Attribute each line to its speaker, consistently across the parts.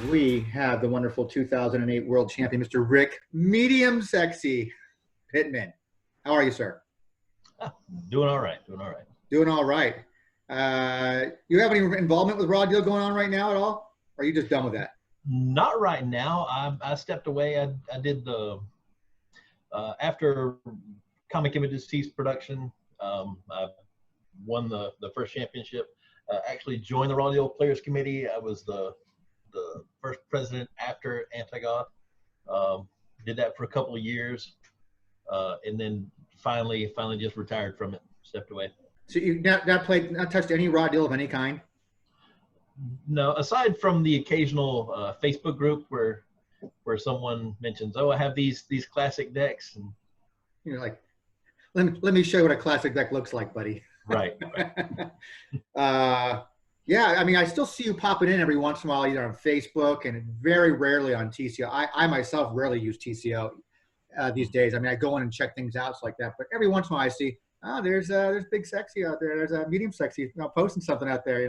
Speaker 1: We have the wonderful 2008 world champion, Mr. Rick Medium Sexy Pittman. How are you, sir?
Speaker 2: Doing all right. Doing all right.
Speaker 1: Doing all right. You have any involvement with Raw Deal going on right now at all? Or are you just done with that?
Speaker 2: Not right now. I stepped away. I did the after Comic Images ceased production. I won the first championship. Actually joined the Raw Deal Players Committee. I was the first president after Anti-God. Did that for a couple of years, and then finally just retired from it. Stepped away.
Speaker 1: So you not touched any Raw Deal of any kind?
Speaker 2: No, aside from the occasional Facebook group where someone mentions, "Oh, I have these classic decks," and
Speaker 1: you're like, let me show you what a classic deck looks like, buddy.
Speaker 2: Right.
Speaker 1: Yeah, I mean, I still see you popping in every once in a while, either on Facebook and very rarely on TCO. I myself rarely use TCO these days. I mean, I go in and check things out like that, but every once in a while I see, there's Big Sexy out there. There's a Medium Sexy, posting something out there,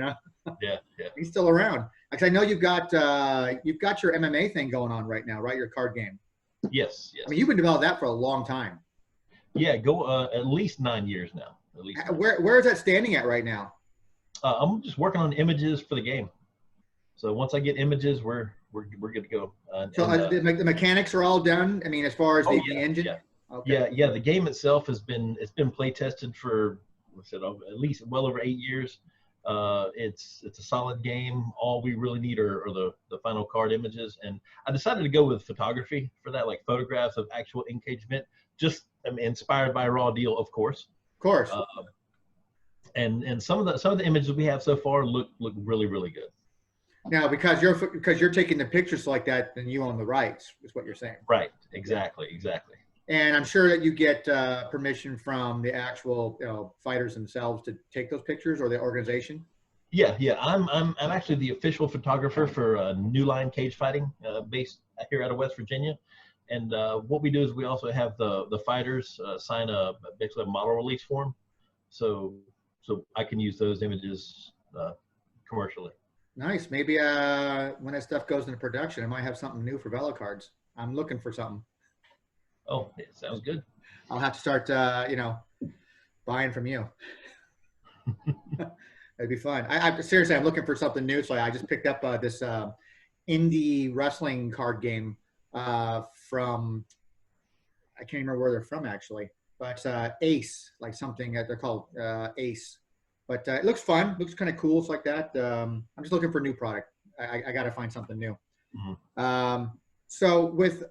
Speaker 2: Yeah.
Speaker 1: He's still around. Because I know you've got your MMA thing going on right now, right? Your card game.
Speaker 2: Yes.
Speaker 1: I mean, you've been developing that for a long time.
Speaker 2: Yeah, at least 9 years now. At least.
Speaker 1: Where is that standing at right now?
Speaker 2: I'm just working on images for the game. So once I get images, we're good to go.
Speaker 1: The mechanics are all done. I mean, as far as the engine.
Speaker 2: Yeah.
Speaker 1: Okay.
Speaker 2: Yeah. The game itself has been play tested for at least well over 8 years. It's a solid game. All we really need are the final card images. And I decided to go with photography for that, like photographs of actual engagement. Just inspired by Raw Deal, of course.
Speaker 1: Of course.
Speaker 2: And some of the images we have so far look really, really good.
Speaker 1: Now, because you're taking the pictures like that, then you own the rights, is what you're saying.
Speaker 2: Right. Exactly.
Speaker 1: And I'm sure that you get permission from the actual fighters themselves to take those pictures, or the organization.
Speaker 2: Yeah. I'm actually the official photographer for New Line Cage Fighting, based here out of West Virginia. And what we do is we also have the fighters sign basically a model release form, so I can use those images commercially.
Speaker 1: Nice. Maybe when that stuff goes into production, I might have something new for VelaCards. I'm looking for something.
Speaker 2: Oh, it sounds good.
Speaker 1: I'll have to start, buying from you. It'd be fun. I seriously, I'm looking for something new. So I just picked up this indie wrestling card game from, I can't remember where they're from actually, but Ace, like something that they're called Ace. But it looks fun. Looks kind of cool. It's like that. I'm just looking for a new product. I got to find something new.
Speaker 2: Mm-hmm.
Speaker 1: So with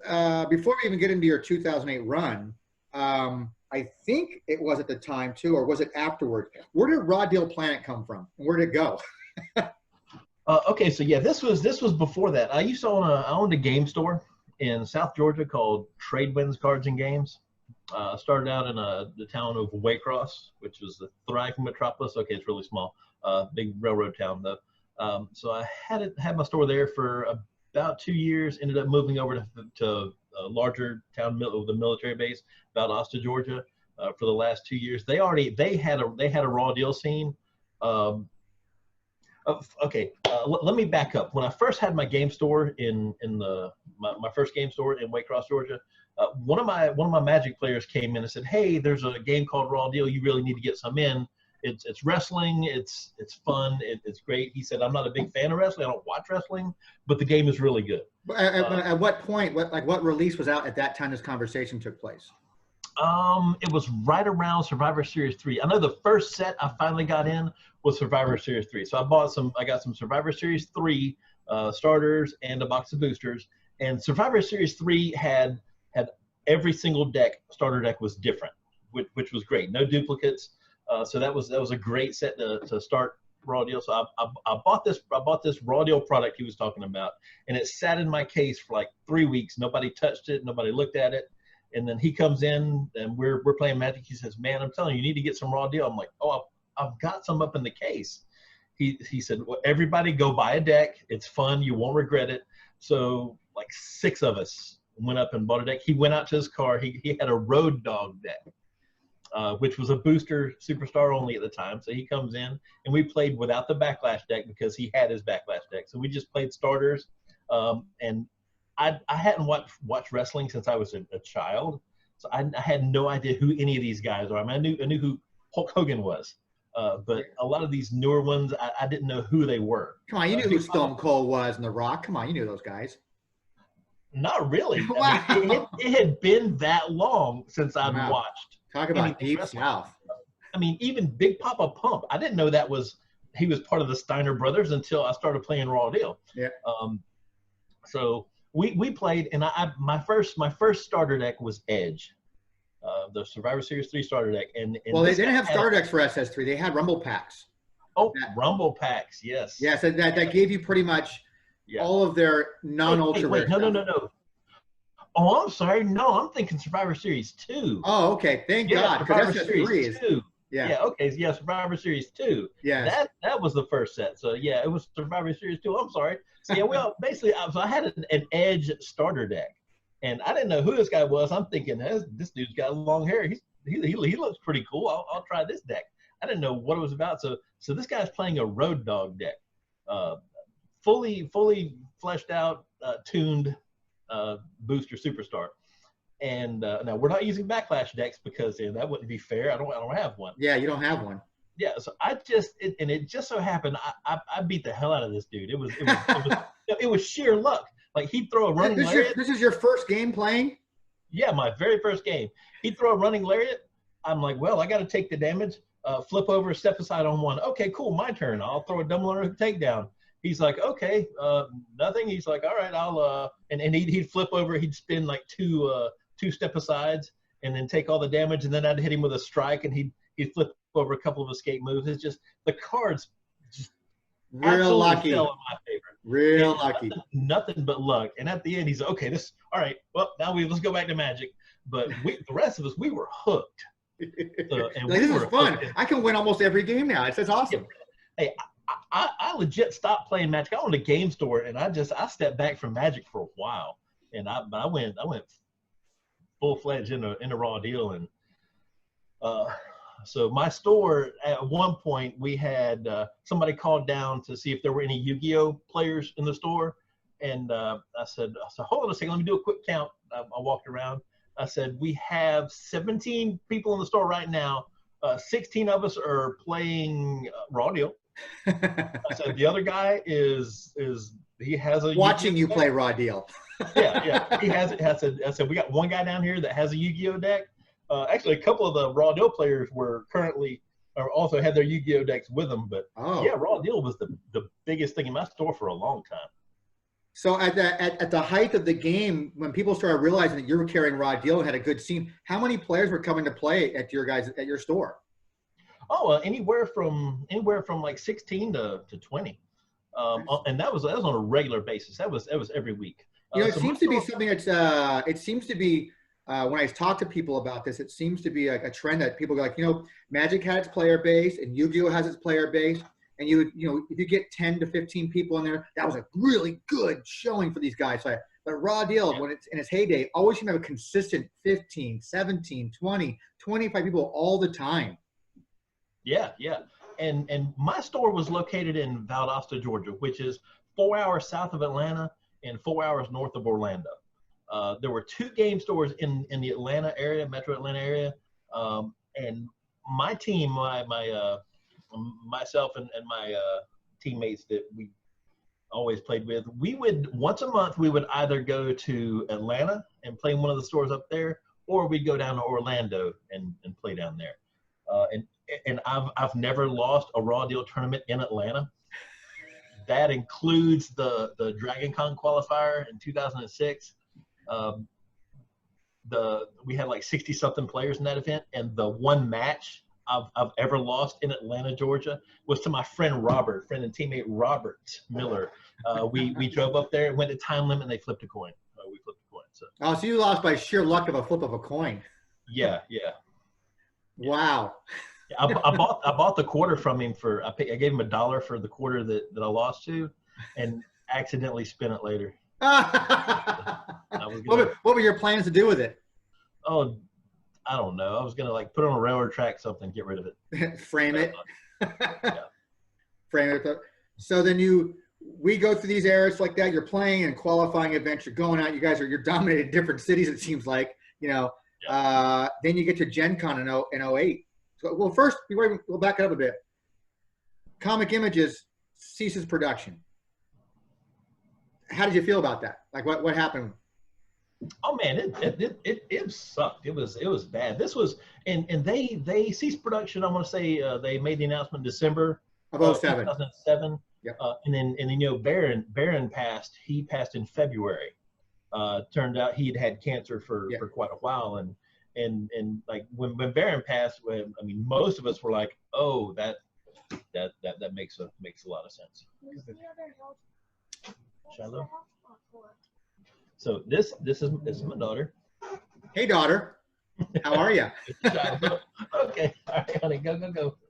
Speaker 1: before we even get into your 2008 run, I think it was at the time too, or was it afterward? Where did Raw Deal Planet come from? Where did it go?
Speaker 2: Okay, so yeah, this was before that. I owned a game store in South Georgia called Tradewinds Cards and Games. Started out in the town of Waycross, which was the thriving metropolis. Okay, it's really small, big railroad town though. So I had my store there for about 2 years. Ended up moving over to a larger town with a military base, Valdosta, Georgia, for the last 2 years. They had a Raw Deal scene. Okay, let me back up. When I first had my game store my first game store in Waycross, Georgia, one of my Magic players came in and said, "Hey, there's a game called Raw Deal. You really need to get some in. It's wrestling. It's fun. It's great." He said, "I'm not a big fan of wrestling. I don't watch wrestling, but the game is really good."
Speaker 1: At what point? What release was out at that time this conversation took place?
Speaker 2: It was right around Survivor Series 3. I know the first set I finally got in was Survivor Series 3. So I got some Survivor Series 3 starters and a box of boosters. And Survivor Series 3 had every single starter deck was different, which was great. No duplicates. So that was a great set to start Raw Deal. So I bought this Raw Deal product he was talking about, and it sat in my case for like 3 weeks. Nobody touched it. Nobody looked at it. And then he comes in and we're playing Magic. He says, "Man, I'm telling you, you need to get some Raw Deal." I'm like, "Oh, I've got some up in the case." He said, "Well, everybody go buy a deck. It's fun. You won't regret it." So like 6 of us went up and bought a deck. He went out to his car. He had a Road Dog deck, which was a booster superstar only at the time. So he comes in and we played without the Backlash deck because he had his Backlash deck. So we just played starters. And I hadn't watched wrestling since I was a child, so I had no idea who any of these guys are. I mean, I knew who Hulk Hogan was, but a lot of these newer ones, I didn't know who they were.
Speaker 1: Come on, you knew who Stone Cold was and The Rock. Come on, you knew those guys.
Speaker 2: Not really.
Speaker 1: Wow.
Speaker 2: I mean, it had been that long since I'd
Speaker 1: Wow.
Speaker 2: watched.
Speaker 1: Talk about deep south.
Speaker 2: I mean, even Big Papa Pump, I didn't know he was part of the Steiner Brothers until I started playing Raw Deal.
Speaker 1: Yeah.
Speaker 2: So we played, and my first starter deck was Edge, the Survivor Series 3 starter deck. And
Speaker 1: well, they didn't have starter decks for SS3. They had Rumble packs.
Speaker 2: Oh, Rumble packs, yes.
Speaker 1: Yes, that gave you pretty much all of their non-ultra rare stuff.
Speaker 2: No. Oh, I'm sorry. No, I'm thinking Survivor Series 2.
Speaker 1: Oh, okay. Thank God.
Speaker 2: Survivor Series 2.
Speaker 1: Yeah.
Speaker 2: Okay. Yeah, Survivor Series 2.
Speaker 1: Yeah.
Speaker 2: That was the first set. So yeah, it was Survivor Series 2. I'm sorry. So yeah, well, basically, I had an Edge starter deck, and I didn't know who this guy was. I'm thinking, this dude's got long hair. He looks pretty cool. I'll try this deck. I didn't know what it was about. So this guy's playing a Road Dogg deck, fully fleshed out, tuned booster superstar. And now we're not using backlash decks because that wouldn't be fair. I don't have one.
Speaker 1: Yeah, you don't have one.
Speaker 2: Yeah, so it just so happened I beat the hell out of this dude. It was sheer luck. Like he'd throw a running lariat.
Speaker 1: This is your first game playing?
Speaker 2: Yeah, my very first game. He'd throw a running lariat. I'm like, well, I got to take the damage. Flip over, step aside on one. Okay, cool, my turn. I'll throw a double under takedown. He's like, okay, nothing. He's like, all right, I'll and he'd flip over. He'd spin like two step asides and then take all the damage, and then I'd hit him with a strike, and he'd flip over a couple of escape moves. It's just the cards just
Speaker 1: real lucky.
Speaker 2: Fell in my favor.
Speaker 1: Real lucky.
Speaker 2: Nothing but luck. And at the end, he's like, okay, all right. Well, now let's go back to Magic. But the rest of us, we were hooked.
Speaker 1: And this is fun. I can win almost every game now. It's awesome.
Speaker 2: Hey, I legit stopped playing Magic. I owned a game store, and I stepped back from Magic for a while, and I went full-fledged in a Raw Deal. And so my store, at one point, we had somebody called down to see if there were any Yu-Gi-Oh players in the store, and I said, hold on a second, let me do a quick count. I walked around. I said, we have 17 people in the store right now. 16 of us are playing Raw Deal. I said, the other guy he has a
Speaker 1: watching you play Raw Deal.
Speaker 2: yeah, he has it. I said, we got one guy down here that has a Yu-Gi-Oh deck. Actually, a couple of the Raw Deal players also had their Yu-Gi-Oh decks with them. But yeah, Raw Deal was the biggest thing in my store for a long time.
Speaker 1: So at the height of the game, when people started realizing that you were carrying Raw Deal and had a good scene, how many players were coming to play at your store?
Speaker 2: Oh, anywhere from like 16 to 20, and that was on a regular basis. That was every week.
Speaker 1: It seems to be something that's it seems to be when I talk to people about this, it seems to be like a trend that people go like, Magic had its player base and Yu-Gi-Oh has its player base. And if you get 10 to 15 people in there, that was a really good showing for these guys. But Raw Deal, when it's in its heyday, always seem to have a consistent 15, 17, 20, 25 people all the time.
Speaker 2: Yeah. And my store was located in Valdosta, Georgia, which is 4 hours south of Atlanta and 4 hours north of Orlando. There were 2 game stores in the Atlanta area, metro Atlanta area. And my team, myself and my teammates that we always played with, we would once a month we would either go to Atlanta and play in one of the stores up there, or we'd go down to Orlando and play down there. And I've never lost a Raw Deal tournament in Atlanta. That includes the Dragon Con qualifier in 2006. We had like 60 something players in that event, and the one match I've ever lost in Atlanta, Georgia, was to my friend and teammate Robert Miller. We drove up there and went to time limit, and they flipped a coin. We flipped a coin.
Speaker 1: So you lost by sheer luck of a flip of a coin.
Speaker 2: Yeah.
Speaker 1: Wow.
Speaker 2: I bought the quarter from him I gave him $1 for the quarter that I lost to, and accidentally spent it later.
Speaker 1: What were your plans to do with it?
Speaker 2: Oh, I don't know. I was gonna put it on a railroad track, something, get rid of it.
Speaker 1: Frame it.
Speaker 2: Yeah.
Speaker 1: Frame it. So then we go through these eras like that. You're playing and qualifying events. You're going out. You're dominating different cities. It seems like, then you get to Gen Con in 08. So, well, first, we'll back it up a bit. Comic Images ceases production. How did you feel about that? Like, what happened?
Speaker 2: Oh man, it sucked. It was bad. This was and they ceased production. I want to say they made the announcement in December
Speaker 1: of 07.
Speaker 2: 2007.
Speaker 1: Yep.
Speaker 2: And then Baron passed. He passed in February. Turned out he'd had cancer for quite a while, and like when Baron passed, I mean, most of us were like, oh, that makes a lot of sense. Shiloh. So this is my daughter.
Speaker 1: Hey, daughter. How are you?
Speaker 2: Okay. All right, honey. Go.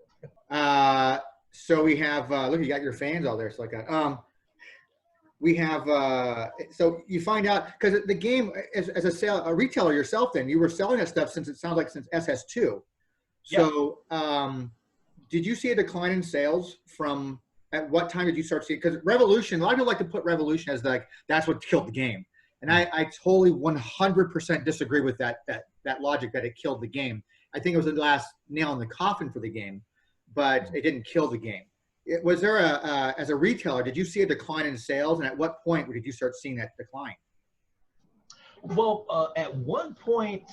Speaker 1: So we have, look, you got your fans all there. So like that. We have, so you find out, because the game, as a retailer yourself, then you were selling that stuff since SS2. So did you see a decline in sales from, at what time did you start seeing? Because Revolution, a lot of people like to put Revolution as like, that's what killed the game. And I totally 100% disagree with that logic that it killed the game. I think it was the last nail in the coffin for the game, but it didn't kill the game. Was there as a retailer, did you see a decline in sales? And at what point did you start seeing that decline?
Speaker 2: Well, at one point,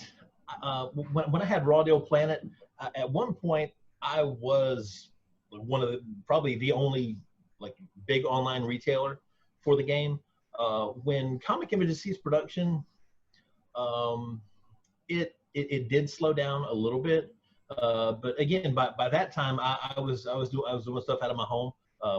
Speaker 2: when I had Raw Deal Planet, at one point I was probably the only like big online retailer for the game. When Comic Images ceased production, it did slow down a little bit. But again, by that time, I was doing stuff out of my home.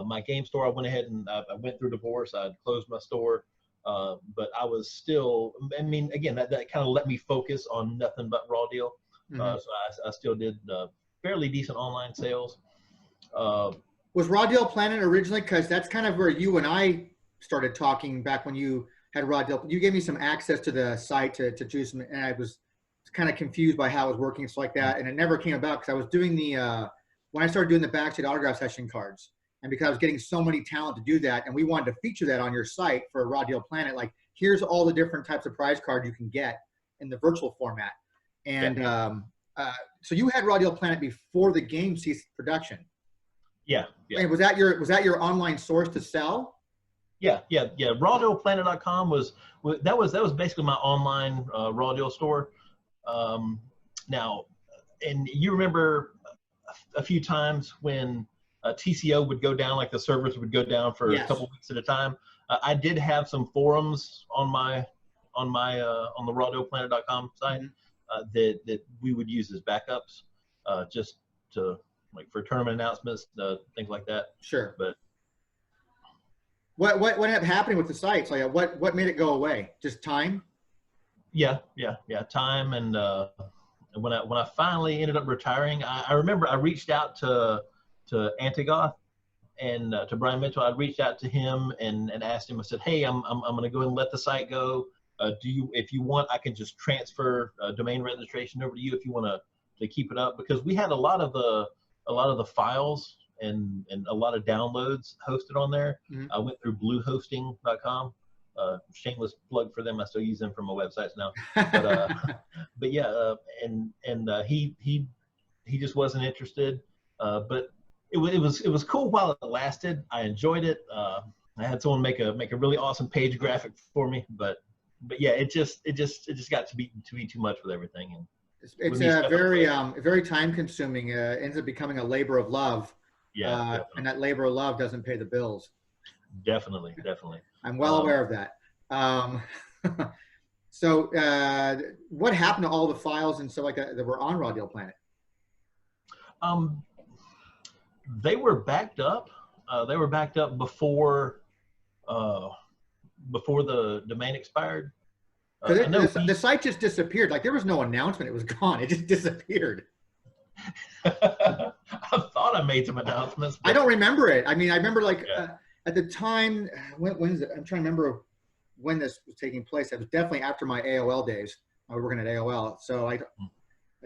Speaker 2: My game store, I went ahead and I went through divorce. I closed my store, but I was still. I mean, again, that kind of let me focus on nothing but Raw Deal. So I still did fairly decent online sales.
Speaker 1: Was Raw Deal Planet originally? Because that's kind of where you and I started talking back when you had Raw Deal. You gave me some access to the site to do some, and I was kind of confused by how it was working. It's like that, and it never came about because I was doing when I started doing the backstage autograph session cards, and because I was getting so many talent to do that, and we wanted to feature that on your site for a Raw Deal Planet. Like, here's all the different types of prize cards you can get in the virtual format, and so you had Raw Deal Planet before the game ceased production.
Speaker 2: Yeah.
Speaker 1: And was that your online source to sell?
Speaker 2: Yeah. RawDealPlanet.com was basically my online Raw Deal store. Now, and you remember a few times when TCO would go down, like the servers would go down for a couple weeks at a time. I did have some forums on the RawDealPlanet.com site that we would use as backups, just to like for tournament announcements, things like that.
Speaker 1: Sure.
Speaker 2: But
Speaker 1: what ended up happening with the sites? Like, what made it go away? Just time?
Speaker 2: Yeah. Time, and when I finally ended up retiring, I remember I reached out to Antigoth and to Brian Mitchell. I reached out to him and asked him. I said, "Hey, I'm going to go ahead and let the site go. If you want, I can just transfer domain registration over to you if you want to keep it up, because we had a lot of the files and a lot of downloads hosted on there. I went through bluehosting.com. Shameless plug for them. I still use them for my websites now. But yeah, he just wasn't interested. But it was cool while it lasted. I enjoyed it. I had someone make a really awesome page graphic for me, but yeah, it just got to be too much with everything. And
Speaker 1: it's very time consuming. Ends up becoming a labor of love.
Speaker 2: Yeah,
Speaker 1: and that labor of love doesn't pay the bills.
Speaker 2: Definitely.
Speaker 1: I'm well aware of that. So what happened to all the files and stuff like that were on Raw Deal Planet?
Speaker 2: They were backed up. They were backed up before the domain expired.
Speaker 1: The site just disappeared. Like, there was no announcement. It was gone. It just disappeared.
Speaker 2: I thought I made some announcements.
Speaker 1: I don't remember it. I mean, I remember at the time, when is it? I'm trying to remember when this was taking place. It was definitely after my AOL days. I was working at AOL. So I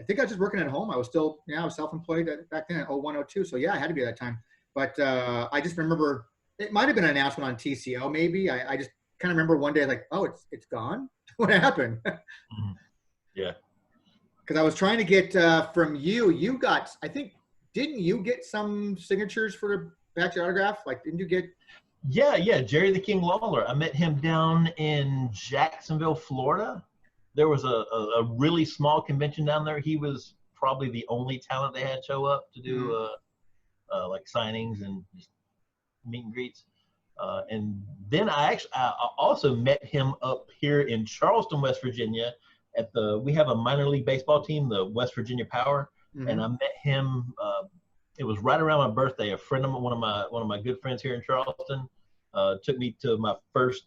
Speaker 1: think I was just working at home. I was I was self-employed back then at 01, 02. So yeah, I had to be at that time. But I just remember It might have been an announcement on TCO, maybe. I just kind of remember one day like, oh, it's gone. What happened?
Speaker 2: Yeah.
Speaker 1: Because I was trying to get from you. You got, I think, didn't you get some signatures for the back to autograph? Like, didn't you get?
Speaker 2: Yeah. Jerry the King Lawler. I met him down in Jacksonville, Florida. There was a really small convention down there. He was probably the only talent they had show up to do like signings and just meet and greets. And then I also met him up here in Charleston, West Virginia. We have a minor league baseball team, the West Virginia Power, and I met him. It was right around my birthday. A friend of one of my good friends here in Charleston took me to my first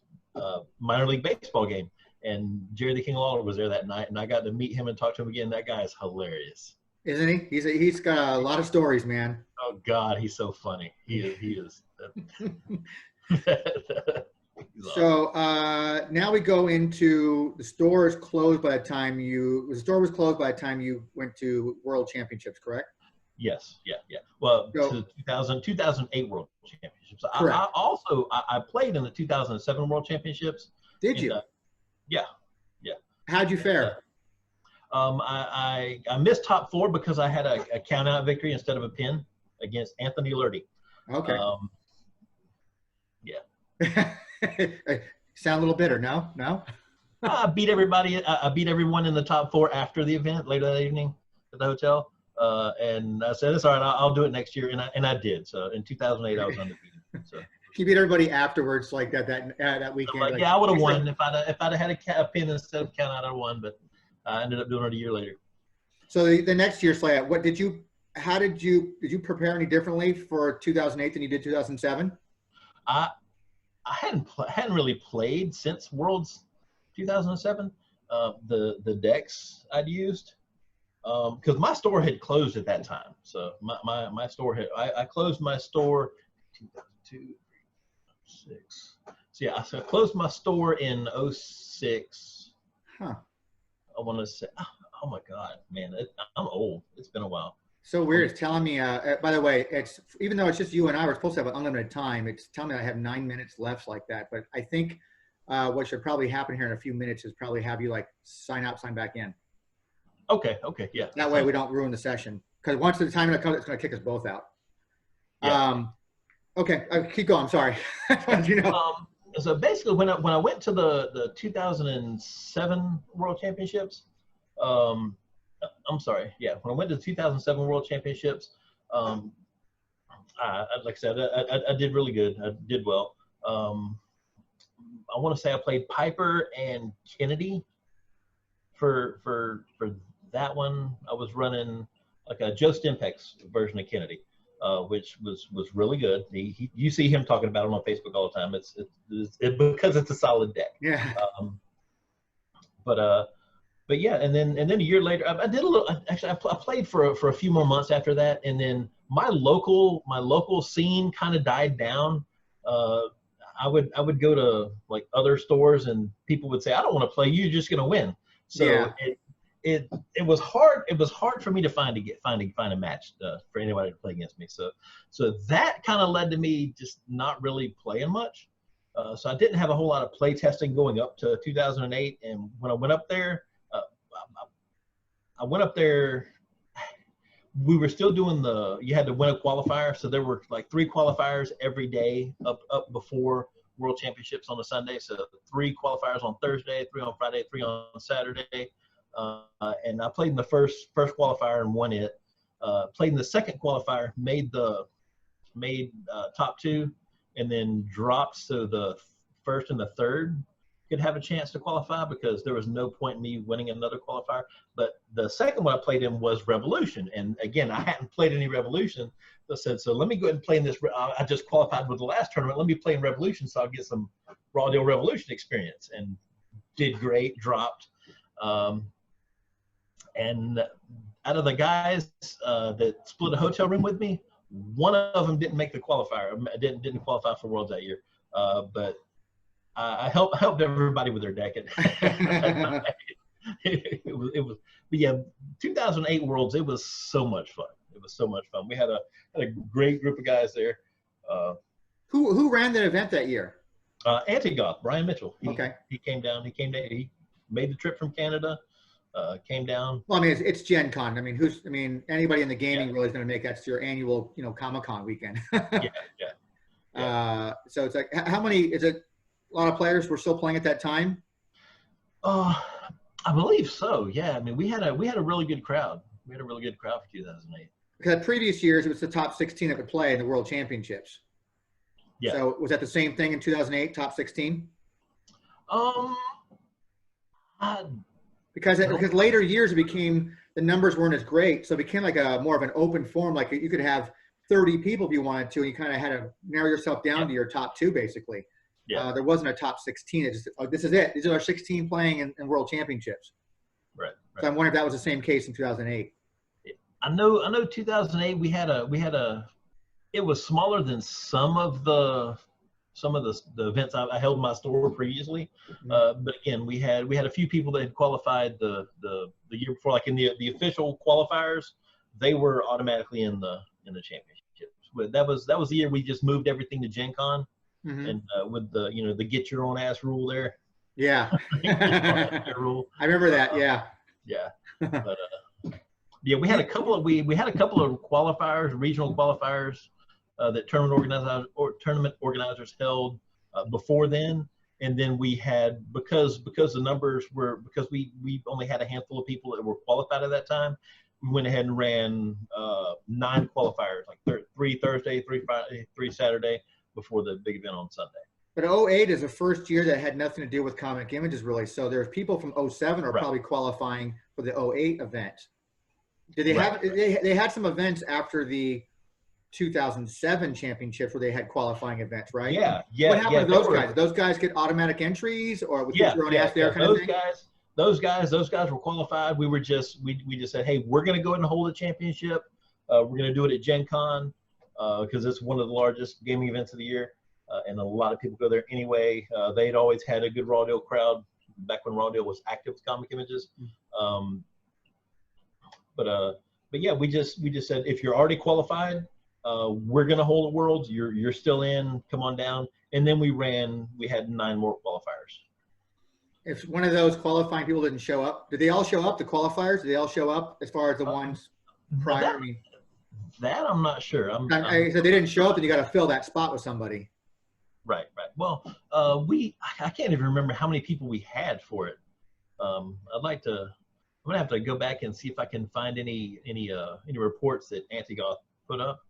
Speaker 2: minor league baseball game, and Jerry the King Lawler was there that night, and I got to meet him and talk to him again. That guy is hilarious,
Speaker 1: isn't he? He's got a lot of stories, man.
Speaker 2: Oh God, he's so funny. He is.
Speaker 1: So now we go into the store is closed by the time the store was closed by the time you went to World Championships, correct?
Speaker 2: Yes, yeah. Well, to 2008 World Championships. I played in the 2007 World Championships.
Speaker 1: Did you?
Speaker 2: Yeah.
Speaker 1: How'd you fare?
Speaker 2: I missed top 4 because I had a count out victory instead of a pin against Anthony Lurdy.
Speaker 1: Okay.
Speaker 2: Yeah.
Speaker 1: Sound a little bitter, no?
Speaker 2: I beat everybody. I beat everyone in the top 4 after the event later that evening at the hotel. And I said, it's all right, I'll do it next year. And I did. So in 2008, I was undefeated. So
Speaker 1: you beat everybody afterwards like that weekend.
Speaker 2: Like, yeah, I would have won if I'd had a pin instead of count out. I won, but I ended up doing it a year later.
Speaker 1: So the next year, Slaya, how did you prepare any differently for 2008 than you did 2007?
Speaker 2: I hadn't really played since Worlds 2007. The decks I'd used, because my store had closed at that time. So my store I closed my store 2002, 6. So yeah, so I closed my store in 06.
Speaker 1: Huh.
Speaker 2: I want to say, oh my God, man, I'm old. It's been a while.
Speaker 1: So weird. It's telling me, by the way, even though it's just you and I, we're supposed to have an unlimited time. It's telling me I have 9 minutes left like that. But I think what should probably happen here in a few minutes is probably have you like sign out, sign back in.
Speaker 2: Okay, yeah.
Speaker 1: That way we don't ruin the session. Because once the time comes, it's going to kick us both out. Yeah. Okay, keep going. I'm sorry. You know.
Speaker 2: So basically, when I went to the 2007 World Championships, I'm sorry. Yeah, when I went to the 2007 World Championships, like I said, I did really good. I did well. I want to say I played Piper and Kennedy for that one. I was running like a Joe Stimpak's version of Kennedy, which was really good. You see him talking about it on Facebook all the time. It's because it's a solid deck.
Speaker 1: Yeah.
Speaker 2: But yeah, and then a year later, I did a little. Actually, I played for a few more months after that, and then my local scene kind of died down. I would go to like other stores, and people would say, "I don't want to play. You're just gonna win." So
Speaker 1: yeah.
Speaker 2: It was hard. It was hard for me to find a match for anybody to play against me. So that kind of led to me just not really playing much. So I didn't have a whole lot of play testing going up to 2008, and when I went up there. I went up there, we were still doing you had to win a qualifier. So there were like 3 qualifiers every day up before World Championships on a Sunday. So 3 qualifiers on Thursday, 3 on Friday, 3 on Saturday. And I played in the first qualifier and won it. Played in the second qualifier, made top 2, and then dropped. So the first and the third could have a chance to qualify because there was no point in me winning another qualifier. But the second one I played in was Revolution. And again, I hadn't played any Revolution. So I said, so let me go ahead and play in this. I just qualified with the last tournament. Let me play in Revolution so I'll get some Raw Deal Revolution experience. And did great, dropped. And out of the guys that split a hotel room with me, one of them didn't make the qualifier. Didn't qualify for Worlds that year. But I helped everybody with their deck. It was, but yeah, 2008 Worlds. It was so much fun. We had a great group of guys there.
Speaker 1: Who ran that event that year?
Speaker 2: Antigoth, Brian Mitchell.
Speaker 1: Okay.
Speaker 2: He came down. He made the trip from Canada. Came down.
Speaker 1: Well, I mean, it's Gen Con. I mean, anybody in the gaming really is going to make that's your annual, Comic-Con weekend.
Speaker 2: Yeah.
Speaker 1: So it's like, how many, is it a lot of players were still playing at that time?
Speaker 2: I believe so. Yeah. I mean, we had a really good crowd. We had a really good crowd for 2008.
Speaker 1: Because previous years, it was the top 16 that would play in the World Championships.
Speaker 2: Yeah.
Speaker 1: So was that the same thing in 2008, top 16? Because later years it became, the numbers weren't as great, so it became like a more of an open forum. Like you could have 30 people if you wanted to, and you kind of had to narrow yourself down to your top 2, basically.
Speaker 2: Yeah.
Speaker 1: There wasn't a top 16. It's just, this is it. These are our 16 playing in World Championships.
Speaker 2: Right.
Speaker 1: So I'm wondering if that was the same case in 2008.
Speaker 2: I know 2008 we had a it was smaller than some of the events I held in my store previously. But again, we had a few people that had qualified the year before, like in the official qualifiers, they were automatically in the championships. But that was the year we just moved everything to Gen Con, and with the get your own ass rule there.
Speaker 1: Yeah.
Speaker 2: Rule.
Speaker 1: I remember that. Yeah.
Speaker 2: Yeah. But yeah, we had a couple of qualifiers, regional qualifiers, that tournament organizers held before then, and then we had because the numbers were, because we only had a handful of people that were qualified at that time, we went ahead and ran 9 qualifiers, like 3 Thursday, 3 Friday, 3 Saturday before the big event on Sunday.
Speaker 1: But 08 is the first year that had nothing to do with Comic Images, really. So there's people from 07 are probably qualifying for the 08 event. Did they have? They had some events after the 2007 championships where they had qualifying events, right?
Speaker 2: Yeah.
Speaker 1: What happened to those guys? Did those guys get automatic entries, or was your own ass there kind of thing?
Speaker 2: Those guys were qualified. We just said, hey, we're going to go ahead and hold a championship. We're going to do it at Gen Con because it's one of the largest gaming events of the year, and a lot of people go there anyway. They'd always had a good Raw Deal crowd back when Raw Deal was active with Comic Images. But yeah, we just said, if you're already qualified, we're going to hold a Worlds. You're still in. Come on down. And then we had 9 more qualifiers.
Speaker 1: If one of those qualifying people didn't show up, did they all show up? The qualifiers, did they all show up as far as the ones prior?
Speaker 2: That I'm not sure.
Speaker 1: I said they didn't show up, and you got to fill that spot with somebody.
Speaker 2: Right. Well, I can't even remember how many people we had for it. I'm gonna have to go back and see if I can find any reports that Antigoth put up.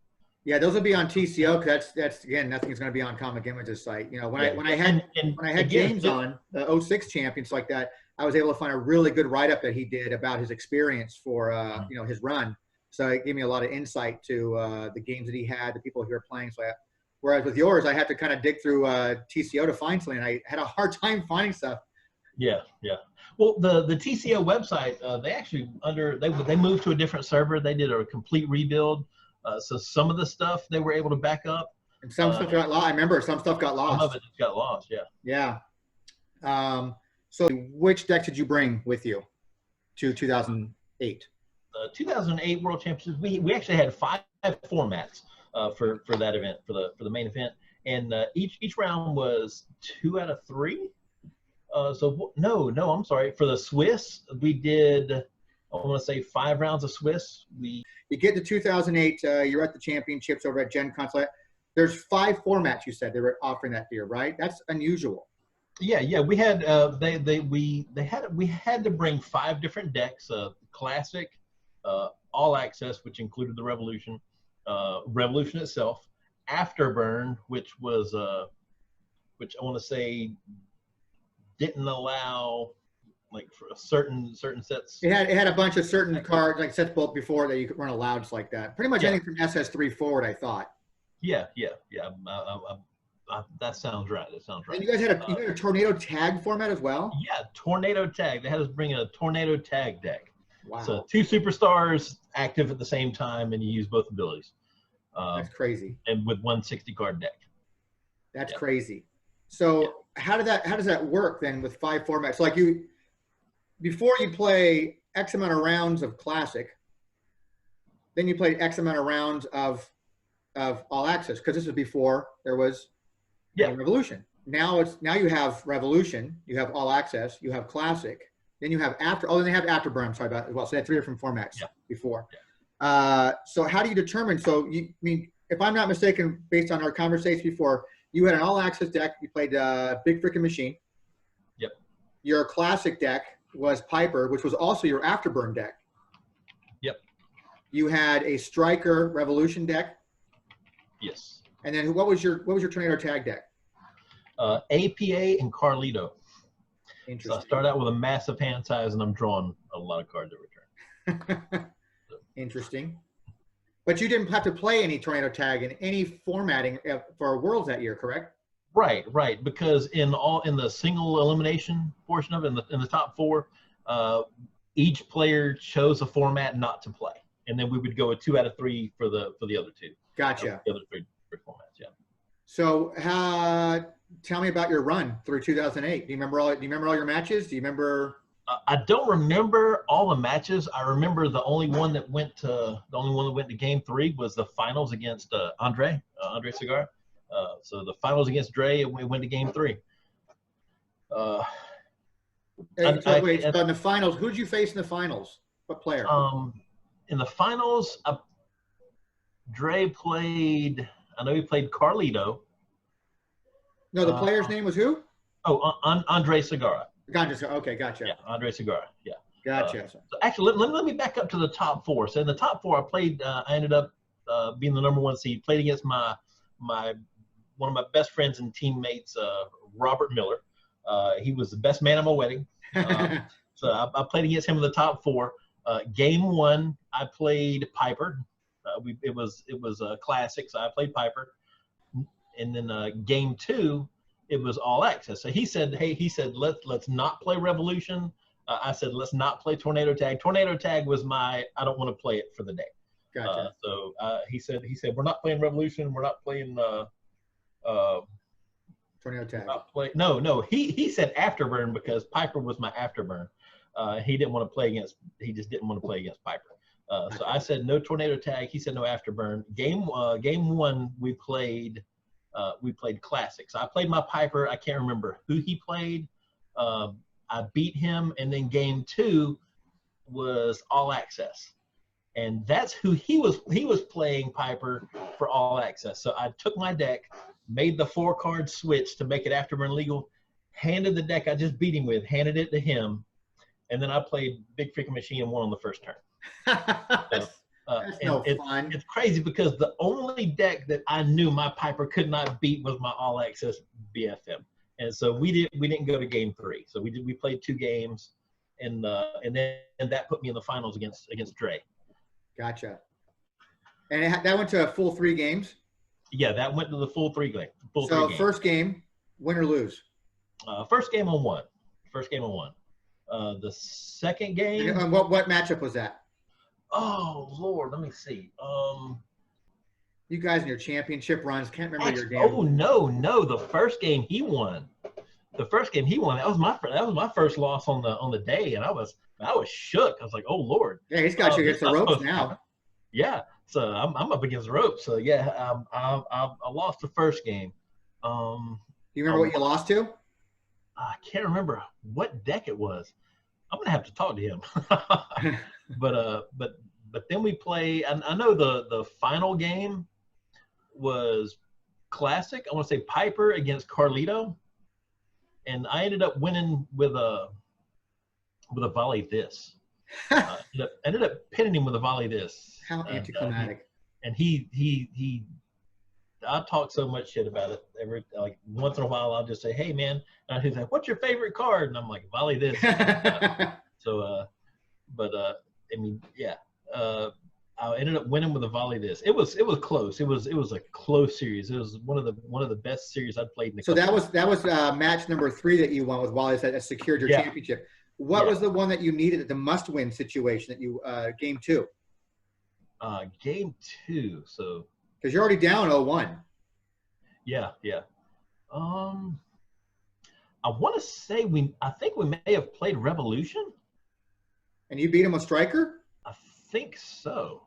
Speaker 1: Yeah, those will be on TCO, because that's again, nothing is going to be on Comic Images site. When I had James on, the 06 champions like that, I was able to find a really good write-up that he did about his experience for his run. So it gave me a lot of insight to the games that he had, the people who were playing. So whereas with yours, I had to kind of dig through TCO to find something. And I had a hard time finding stuff.
Speaker 2: Yeah. Well, the TCO website, they actually they moved to a different server. They did a complete rebuild. So some of the stuff they were able to back up.
Speaker 1: And some stuff got lost. I remember some stuff got lost.
Speaker 2: Some of it just got lost. Yeah.
Speaker 1: Yeah. So which deck did you bring with you to 2008?
Speaker 2: 2008 World Championships. We actually had 5 formats for that event, for the main event, and each round was 2 out of 3. No, I'm sorry. For the Swiss, we did, I want to say 5 rounds of Swiss.
Speaker 1: You get to 2008, you're at the championships over at Gen Con. There's 5 formats you said they were offering that year, right? That's unusual.
Speaker 2: Yeah. We had we had to bring 5 different decks: Classic, All Access, which included the Revolution, Revolution itself, Afterburn, which I want to say didn't allow, like, for certain sets.
Speaker 1: It had a bunch of certain cards, like sets built before, that you weren't allowed, just like that. Pretty much anything from SS3 forward, I thought.
Speaker 2: Yeah. That sounds right.
Speaker 1: And you guys had a tornado tag format as well?
Speaker 2: Yeah, tornado tag. They had us bring a tornado tag deck.
Speaker 1: Wow.
Speaker 2: So 2 superstars active at the same time, and you use both abilities.
Speaker 1: That's crazy.
Speaker 2: And with 1 60-card deck.
Speaker 1: That's crazy. So how does that work then with 5 formats? So like before you play X amount of rounds of Classic, then you play X amount of rounds of All Access, because this was before there was
Speaker 2: Yeah.
Speaker 1: and Revolution. Now you have Revolution, you have All Access, you have Classic, then you have After. Oh, then they have Afterburn. I'm sorry about as well. So they had 3 different formats before. So how do you determine? So I mean, if I'm not mistaken, based on our conversation before, you had an All Access deck. You played Big Freaking Machine.
Speaker 2: Yep.
Speaker 1: Your Classic deck was Piper, which was also your Afterburn deck.
Speaker 2: Yep.
Speaker 1: You had a Striker Revolution deck.
Speaker 2: Yes.
Speaker 1: And then what was your Tornado Tag deck?
Speaker 2: APA and Carlito.
Speaker 1: Interesting.
Speaker 2: So I start out with a massive hand size, and I'm drawing a lot of cards at return.
Speaker 1: Interesting. But you didn't have to play any Tornado Tag in any formatting for Worlds that year, correct?
Speaker 2: Right. Because in the single elimination portion of it, in the top 4, each player chose a format not to play, and then we would go a 2 out of 3 for the other 2.
Speaker 1: Gotcha.
Speaker 2: The other three formats, yeah.
Speaker 1: So tell me about your run through 2008. Do you remember all your matches? Do you remember?
Speaker 2: I don't remember all the matches. I remember the only one that went to game 3 was the finals against Andre Segarra. So the finals against Dre, and we went to game 3.
Speaker 1: So in the finals, who did you face in the finals? What player?
Speaker 2: In the finals, Dre played. I know he played Carlito.
Speaker 1: No, the player's name was who?
Speaker 2: Oh, Andre Segarra.
Speaker 1: Okay, gotcha.
Speaker 2: Yeah, Andre Segarra. Yeah.
Speaker 1: Gotcha.
Speaker 2: So actually, let me back up to the top 4. So in the top 4, I played. I ended up being the number 1 seed. Played against my one of my best friends and teammates, Robert Miller. He was the best man at my wedding. So I played against him in the top 4. Game 1, I played Piper. It was a classic, so I played Piper. And then game 2, it was All Access. So he said, let's not play Revolution. I said, let's not play Tornado Tag. Tornado Tag was I don't want to play it for the day.
Speaker 1: Gotcha.
Speaker 2: So he said, we're not playing Revolution. We're not playing
Speaker 1: Tornado Tag.
Speaker 2: No. He said Afterburn because Piper was my Afterburn. He just didn't want to play against Piper. So I said no Tornado Tag. He said no Afterburn. Game 1 we played Classics. I played my Piper. I can't remember who he played. I beat him, and then game 2 was All Access, and that's who he was. He was playing Piper for All Access. So I took my deck, made the 4-card switch to make it Afterburn legal, handed the deck I just beat him with, handed it to him, and then I played Big Freaking Machine and won on the first turn.
Speaker 1: That's no fun.
Speaker 2: It's crazy because the only deck that I knew my Piper could not beat was my All Access BFM, and so we didn't go to game 3. So we played 2 games, and then that put me in the finals against Dre.
Speaker 1: Gotcha. And that went to a full 3 games.
Speaker 2: Yeah, that went to the full 3 game.
Speaker 1: So first game, win or lose?
Speaker 2: First game on 1. The second game.
Speaker 1: And what matchup was that?
Speaker 2: Oh Lord, let me see.
Speaker 1: You guys in your championship runs can't remember your game.
Speaker 2: Oh no, the first game he won. That was my first loss on the day, and I was shook. I was like, oh Lord.
Speaker 1: Yeah, he's got you against the ropes now.
Speaker 2: Yeah, so I'm up against the ropes. So yeah, I lost the first game.
Speaker 1: Do you remember what you lost to?
Speaker 2: I can't remember what deck it was. I'm gonna have to talk to him. But then we play. I know the final game was Classic. I want to say Piper against Carlito, and I ended up winning with a volley this. Ended up pinning him with a volley this.
Speaker 1: How anticlimactic.
Speaker 2: And he I talk so much shit about it. Once in a while, I'll just say, "Hey, man," and he's like, "What's your favorite card?" And I'm like, "Volley this." I mean, yeah. I ended up winning with a volley this. It was close. It was a close series. It was one of the best series I'd played in the
Speaker 1: So that was match number 3 that you won with Wally that secured your championship. What was the one that you needed at the must-win situation that you game 2?
Speaker 2: Game 2. So
Speaker 1: because you're already down 0-1.
Speaker 2: Yeah. I want to say I think we may have played Revolution.
Speaker 1: And you beat him with Striker?
Speaker 2: I think so.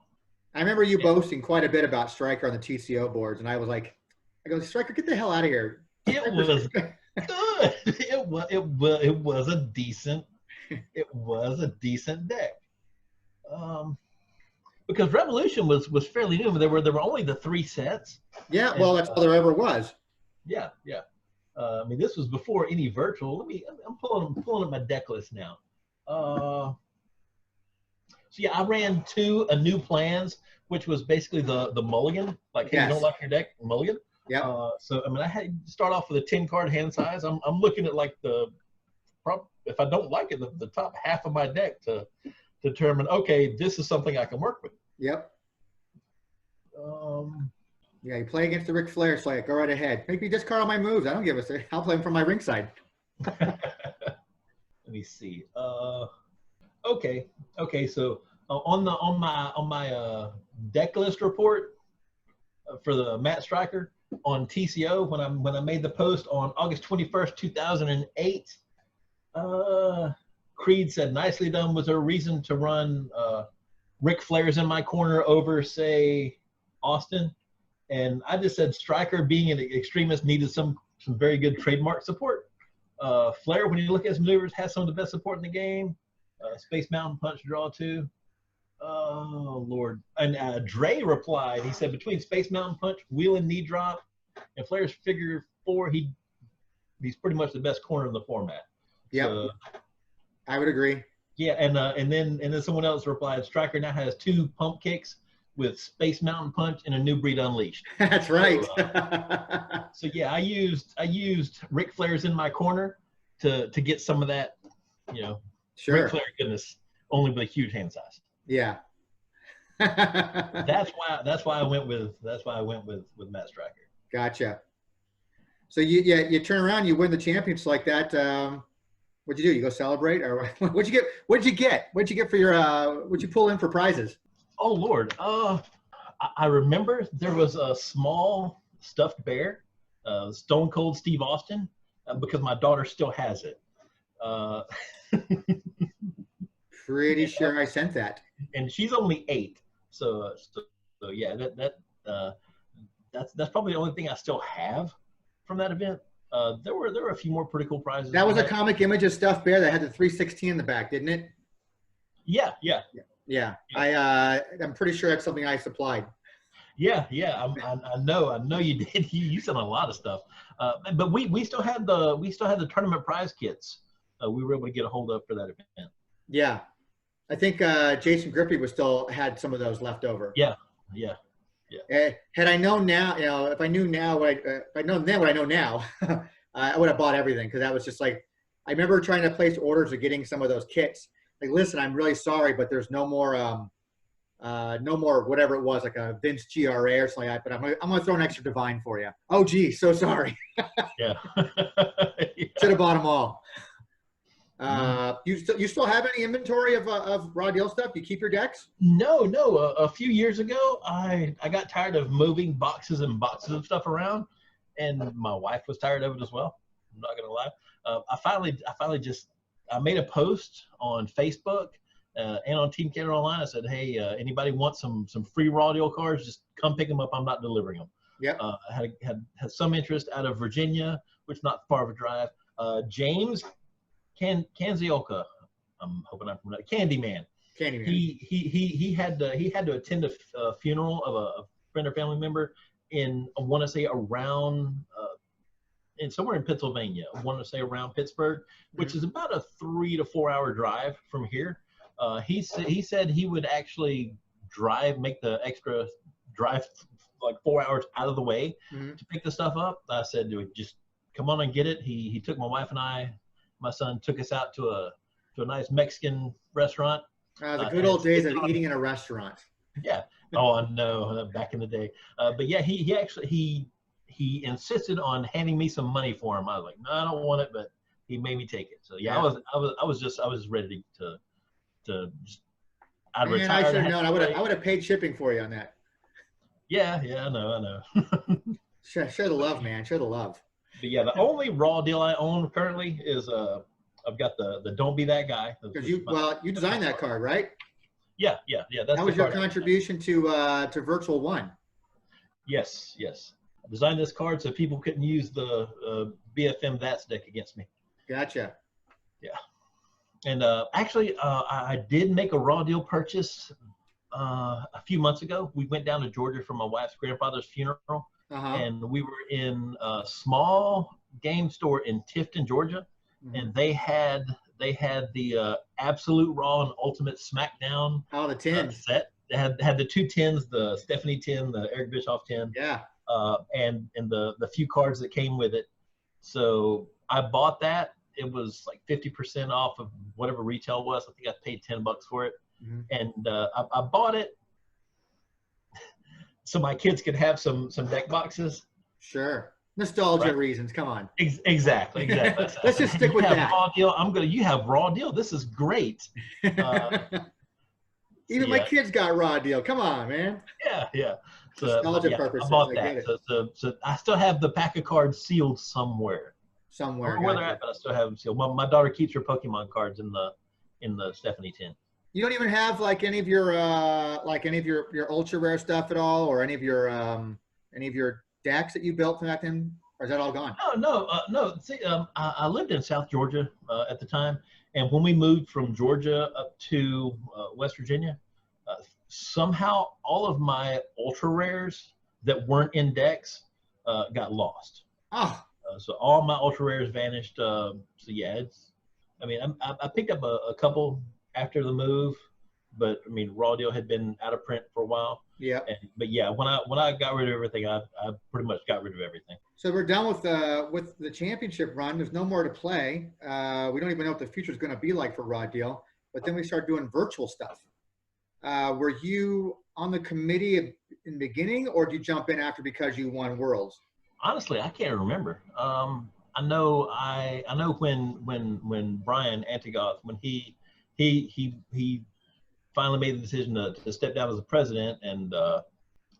Speaker 1: I remember you boasting quite a bit about Striker on the TCO boards, and I was like, Striker, get the hell out of here.
Speaker 2: It was good. It was a decent deck. Because Revolution was fairly new. There were only the 3 sets.
Speaker 1: Yeah, well, that's all there ever was.
Speaker 2: Yeah. I mean, this was before any virtual. I'm pulling up my deck list now. So yeah, I ran 2 new plans, which was basically the mulligan. Like, hey, you don't like your deck, mulligan.
Speaker 1: Yeah.
Speaker 2: So I mean, I had to start off with a 10-card hand size. I'm looking at like if I don't like it, the top half of my deck to determine, okay, this is something I can work with.
Speaker 1: Yep. Yeah, you play against the Ric Flair, so go right ahead. Make me discard all my moves. I don't give a shit. I'll play them from my ringside.
Speaker 2: Let me see. Okay. So on my deck list report for the Matt Striker on TCO, when I made the post on August 21st, 2008, Creed said, "Nicely done. Was there a reason to run Ric Flair's in my corner over, say, Austin?" And I just said Striker, being an extremist, needed some very good trademark support. Flair, when you look at his maneuvers, has some of the best support in the game. Space Mountain Punch draw too. Oh, Lord. And Dre replied, he said, between Space Mountain Punch, wheel and knee drop, and Flair's figure 4, he's pretty much the best corner in the format.
Speaker 1: Yeah, so, I would agree.
Speaker 2: Yeah, and then someone else replied, Striker now has 2 pump kicks with Space Mountain Punch and a New Breed Unleashed.
Speaker 1: That's right.
Speaker 2: So yeah, I used Ric Flair's in my corner to get some of that,
Speaker 1: sure.
Speaker 2: Ric Flair goodness, only with a huge hand size.
Speaker 1: Yeah.
Speaker 2: that's why I went with Matt Striker.
Speaker 1: Gotcha. So you turn around, you win the championships like that. What'd you do? You go celebrate, or what'd you get? What'd you get for your? What'd you pull in for prizes?
Speaker 2: Oh Lord, I remember there was a small stuffed bear, Stone Cold Steve Austin, because my daughter still has it.
Speaker 1: Pretty sure I sent that.
Speaker 2: And she's only 8, so yeah, that's probably the only thing I still have from that event. There were a few more pretty cool prizes.
Speaker 1: That was a comic image of stuffed bear that had the 316 in the back, didn't it?
Speaker 2: Yeah.
Speaker 1: I'm pretty sure that's something I supplied.
Speaker 2: Yeah. I know you did. You sent a lot of stuff. But we still had the tournament prize kits. We were able to get a hold of for that event.
Speaker 1: Yeah, I think Jason Griffey had some of those left over.
Speaker 2: Yeah.
Speaker 1: Had I known now, if I knew now if I know then what I know now, I would have bought everything, because that was just like, I remember trying to place orders of getting some of those kits. Like, listen, I'm really sorry, but there's no more whatever it was, like a Vince GRA or something like that. But I'm gonna throw an extra divine for you. Oh, gee, so sorry.
Speaker 2: Yeah.
Speaker 1: Should have bought them all. You still have any inventory of raw deal stuff? You keep your decks?
Speaker 2: No. A few years ago, I got tired of moving boxes and boxes of stuff around, and my wife was tired of it as well. I'm not gonna lie. I made a post on Facebook and on Team Canada Online. I said, hey, anybody want some free raw deal cards? Just come pick them up. I'm not delivering them.
Speaker 1: Yep.
Speaker 2: I had some interest out of Virginia, which is not far of a drive. James Kanzioka, I'm hoping I'm pronouncing Candyman. He had to attend a funeral of a friend or family member in, I want to say, around somewhere in Pennsylvania. I want to say around Pittsburgh, which is about a 3 to 4 hour drive from here. He said he would actually make the extra drive like 4 hours out of the way to pick the stuff up. I said, just come on and get it. He took my wife and my son took us out to a nice Mexican restaurant.
Speaker 1: The good old days of eating in a restaurant.
Speaker 2: Yeah. Oh, I know, back in the day. But yeah, he insisted on handing me some money for him. I was like, no, I don't want it, but he made me take it. So yeah, I was ready to just. I'd
Speaker 1: Man, I should have known. I would have paid shipping for you on that.
Speaker 2: Yeah, I know.
Speaker 1: Share the love, man. Share the love.
Speaker 2: But yeah, the only raw deal I own currently is I've got the Don't Be That Guy.
Speaker 1: Because you designed that card, right?
Speaker 2: Yeah. That
Speaker 1: was your contribution to Virtual One.
Speaker 2: Yes. designed this card so people couldn't use the BFM that stick against me.
Speaker 1: Gotcha.
Speaker 2: Yeah. And actually, I did make a raw deal purchase a few months ago. We went down to Georgia for my wife's grandfather's funeral, and we were in a small game store in Tifton, Georgia, and they had the Absolute Raw and Ultimate SmackDown
Speaker 1: the tins
Speaker 2: set. They had the 2 tins, the Stephanie tin, the Eric Bischoff tin, and the few cards that came with it. So I bought that. It was like 50% off of whatever retail was. I think I paid $10 for it. And I bought it so my kids could have some deck boxes.
Speaker 1: Sure. Nostalgia reasons. Come on.
Speaker 2: Exactly.
Speaker 1: Let's just stick with that.
Speaker 2: Raw deal. You have raw deal. This is great.
Speaker 1: Even my kids got raw deal. Come on, man.
Speaker 2: Yeah. So,
Speaker 1: nostalgia purposes.
Speaker 2: I bought that. So I still have the pack of cards sealed somewhere. Where they're at, but I still have them sealed. My daughter keeps her Pokemon cards in the Stephanie tin.
Speaker 1: You don't even have like any of your ultra rare stuff at all, or any of your decks that you built from that then, or is that all gone?
Speaker 2: No. See, I lived in South Georgia at the time, and when we moved from Georgia up to West Virginia, somehow all of my ultra rares that weren't in decks got lost. So all my ultra rares vanished. So yeah, I picked up a couple after the move, but I mean, raw deal had been out of print for a while.
Speaker 1: Yeah.
Speaker 2: But yeah, when I got rid of everything, I pretty much got rid of everything.
Speaker 1: So we're done with the championship run. There's no more to play. We don't even know what the future is going to be like for raw deal. But then we start doing virtual stuff. Were you on the committee in the beginning, or did you jump in after because you won Worlds?
Speaker 2: Honestly, I can't remember. I know when Brian Antigoth, when he finally made the decision to step down as a president, and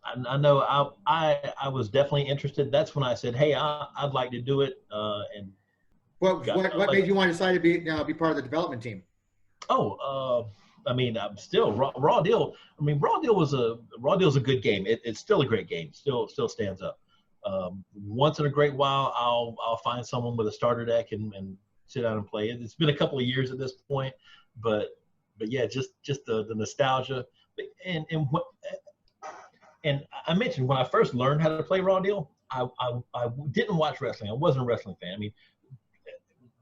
Speaker 2: I know I was definitely interested. That's when I said, hey, I'd like to do it. And
Speaker 1: what made you want to decide to be part of the development team?
Speaker 2: I mean, I'm still raw deal. I mean, raw deal is a good game. It's still a great game. Still stands up. Once in a great while, I'll find someone with a starter deck and sit down and play it. It's been a couple of years at this point, but yeah, just the nostalgia. And I mentioned when I first learned how to play raw deal, I didn't watch wrestling. I wasn't a wrestling fan. I mean,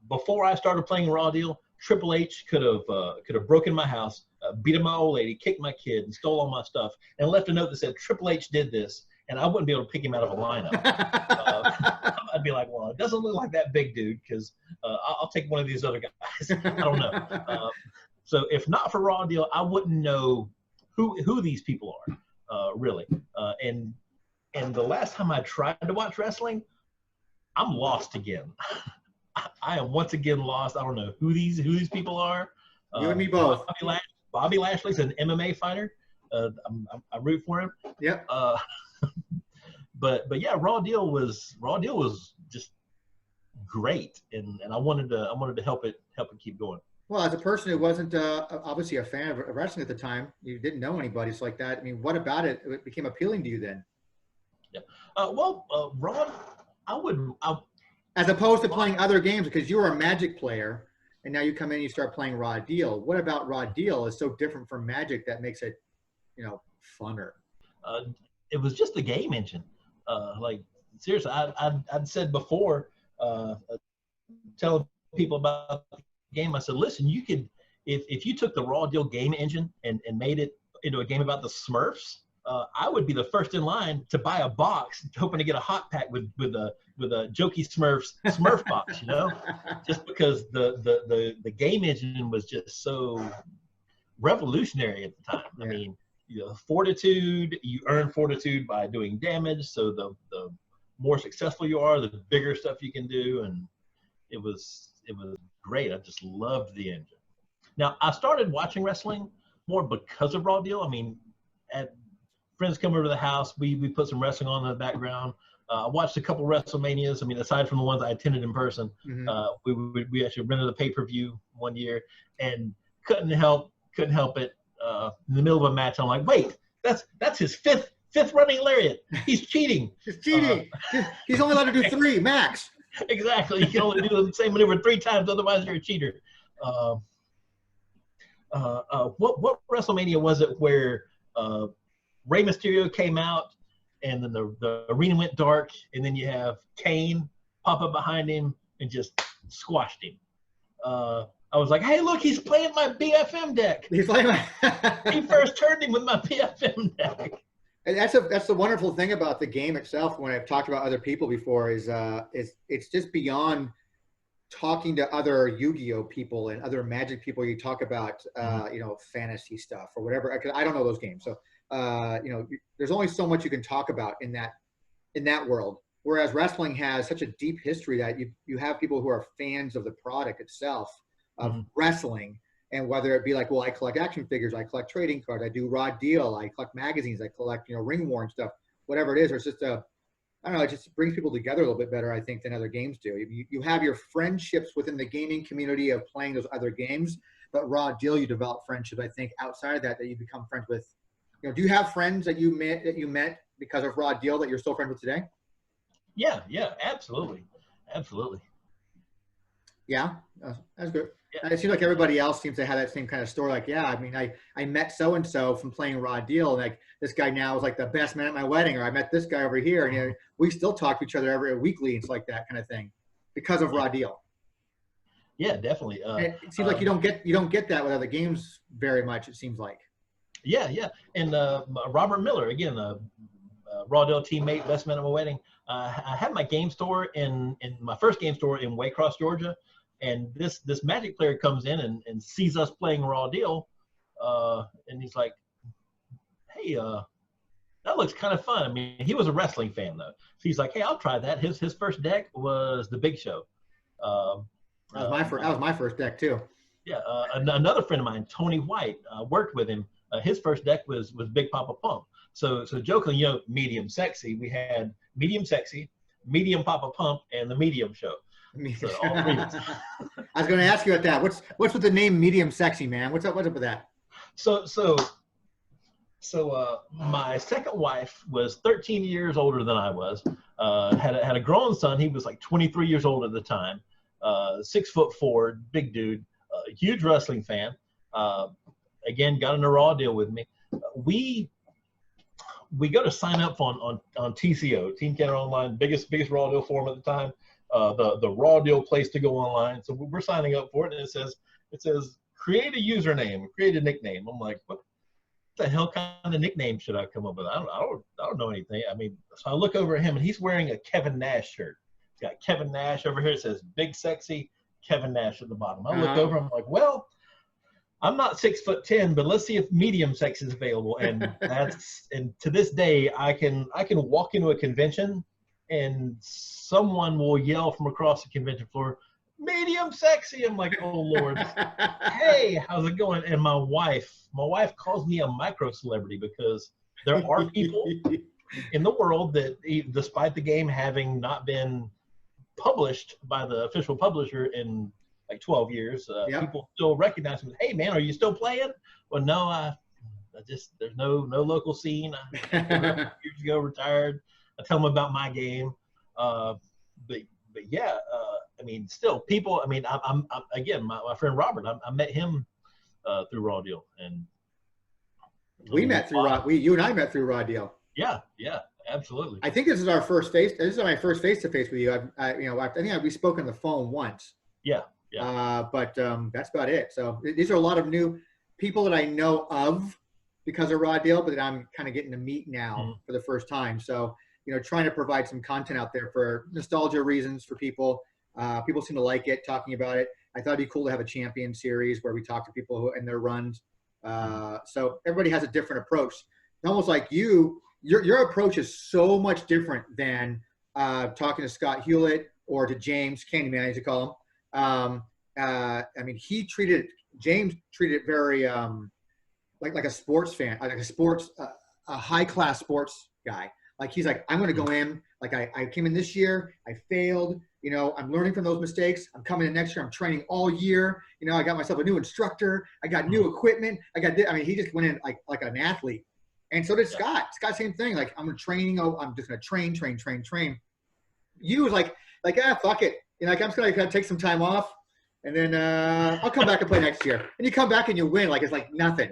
Speaker 2: before I started playing raw deal, Triple H could have broken my house, beaten my old lady, kicked my kid, and stole all my stuff, and left a note that said Triple H did this, and I wouldn't be able to pick him out of a lineup. I'd be like, well, it doesn't look like that big dude, because I'll take one of these other guys. I don't know. So if not for raw deal, I wouldn't know who these people are, really. And the last time I tried to watch wrestling, I'm lost again. I am once again lost. I don't know who these people are.
Speaker 1: You and me both.
Speaker 2: Bobby Lashley's an MMA fighter. I root for him.
Speaker 1: Yep.
Speaker 2: But yeah, raw deal was just great, and I wanted to help it keep going.
Speaker 1: Well, as a person who wasn't obviously a fan of wrestling at the time, you didn't know anybody like that. I mean, what about it became appealing to you then?
Speaker 2: Yeah. Raw,
Speaker 1: as opposed to playing other games, because you were a Magic player, and now you come in and you start playing raw deal. What about raw deal is so different from Magic that makes it, funner?
Speaker 2: It was just the game engine. Like seriously, I'd said before, telling people about the game, I said, listen, you could, if you took the raw deal game engine and made it into a game about the Smurfs, I would be the first in line to buy a box, hoping to get a hot pack with a Jokey Smurfs Smurf box, just because the game engine was just so revolutionary at the time. Yeah. I mean, fortitude, you earn fortitude by doing damage. So the more successful you are, the bigger stuff you can do. And it was great. I just loved the engine. Now, I started watching wrestling more because of raw deal. I mean, friends come over to the house, we put some wrestling on in the background. I watched a couple WrestleManias. I mean, aside from the ones I attended in person, we actually rented a pay-per-view one year and couldn't help it. In the middle of a match, I'm like, wait, that's his fifth fifth running lariat. He's cheating.
Speaker 1: He's cheating. He's only allowed to do 3 max.
Speaker 2: Exactly. You can only do the same maneuver 3 times, otherwise you're a cheater. What WrestleMania was it where Rey Mysterio came out and then the arena went dark, and then you have Kane pop up behind him and just squashed him? I was like, hey, look, he's playing my BFM deck.
Speaker 1: He's playing
Speaker 2: He first turned him with my BFM deck.
Speaker 1: And that's the wonderful thing about the game itself. When I've talked about other people before, is it's just beyond talking to other Yu-Gi-Oh people and other Magic people. You talk about fantasy stuff or whatever. I don't know those games, so there's only so much you can talk about in that world. Whereas wrestling has such a deep history that you have people who are fans of the product itself of wrestling. And whether it be like, well, I collect action figures, I collect trading cards, I do raw deal, I collect magazines, I collect, ring worn stuff, whatever it is, or it's just I don't know, it just brings people together a little bit better, I think, than other games do. You have your friendships within the gaming community of playing those other games, but raw deal, you develop friendships, I think, outside of that you become friends with. Do you have friends that you met because of raw deal that you're still friends with today?
Speaker 2: Yeah, absolutely.
Speaker 1: Yeah, that's good.
Speaker 2: Yeah.
Speaker 1: It seems like everybody else seems to have that same kind of story. Like, yeah, I mean, I met so-and-so from playing raw deal, and like this guy now is like the best man at my wedding, or I met this guy over here, and we still talk to each other every weekly. It's like that kind of thing because of raw deal.
Speaker 2: Yeah, definitely.
Speaker 1: It seems like you don't get that with other games very much. It seems like.
Speaker 2: Yeah, and Robert Miller again, raw deal teammate, best man at my wedding. I had my game store in my first game store in Waycross, Georgia. And this Magic player comes in and sees us playing raw deal, and he's like, hey, that looks kind of fun. I mean, he was a wrestling fan, though. So he's like, hey, I'll try that. His first deck was the Big Show.
Speaker 1: That was my first deck, too.
Speaker 2: Yeah, another friend of mine, Tony White, worked with him. His first deck was Big Papa Pump. So jokingly, medium sexy. We had medium sexy, medium Papa Pump, and the medium show. So all three.
Speaker 1: I was going to ask you about that. What's with the name Medium Sexy, man? What's up with that?
Speaker 2: So my second wife was 13 years older than I was. Had a grown son. He was like 23 years old at the time. 6'4", big dude, huge wrestling fan. Again, got in a raw deal with me. We go to sign up on TCO, Team Canada Online, biggest raw deal forum at the time. The raw deal place to go online. So we're signing up for it, and it says create a username, create a nickname. I'm like, what the hell kind of nickname should I come up with? I don't know anything. I mean, so I look over at him, and he's wearing a Kevin Nash shirt. He's got Kevin Nash over here. It says Big Sexy Kevin Nash at the bottom. I look over, I'm like, well, I'm not 6'10", but let's see if medium sex is available. And and to this day, I can walk into a convention and someone will yell from across the convention floor, medium sexy. I'm like, oh Lord. Hey, how's it going? And my wife calls me a micro celebrity because there are people in the world that, despite the game having not been published by the official publisher in like 12 years, people still recognize me. Hey man, are you still playing? Well, no, there's no local scene. I years ago retired. I tell them about my game, but yeah, I mean, still people. I mean, I'm again, my friend Robert. I met him through Raw Deal, and
Speaker 1: you and I met through Raw Deal.
Speaker 2: Yeah, absolutely.
Speaker 1: I think this is my first face-to-face with you. I think we spoke on the phone once.
Speaker 2: Yeah.
Speaker 1: But that's about it. So these are a lot of new people that I know of because of Raw Deal, but that I'm kind of getting to meet now for the first time. So, trying to provide some content out there for nostalgia reasons for people. People seem to like it, talking about it. I thought it'd be cool to have a champion series where we talk to people who in their runs. So everybody has a different approach. Almost like your approach is so much different than talking to Scott Hewlett or to James Candyman, as you call him. I mean, James treated it very like a sports fan, like a high class sports guy. Like he's like, I'm going to go in. Like I came in this year, I failed. I'm learning from those mistakes. I'm coming in next year. I'm training all year. I got myself a new instructor. I got new equipment. I mean, he just went in like an athlete. And so did Scott. Scott, same thing. Like, I'm training. Oh, I'm just gonna train. You was like, fuck it. Like, I'm just gonna take some time off, and then I'll come back and play next year. And you come back and you win. Like, it's like nothing.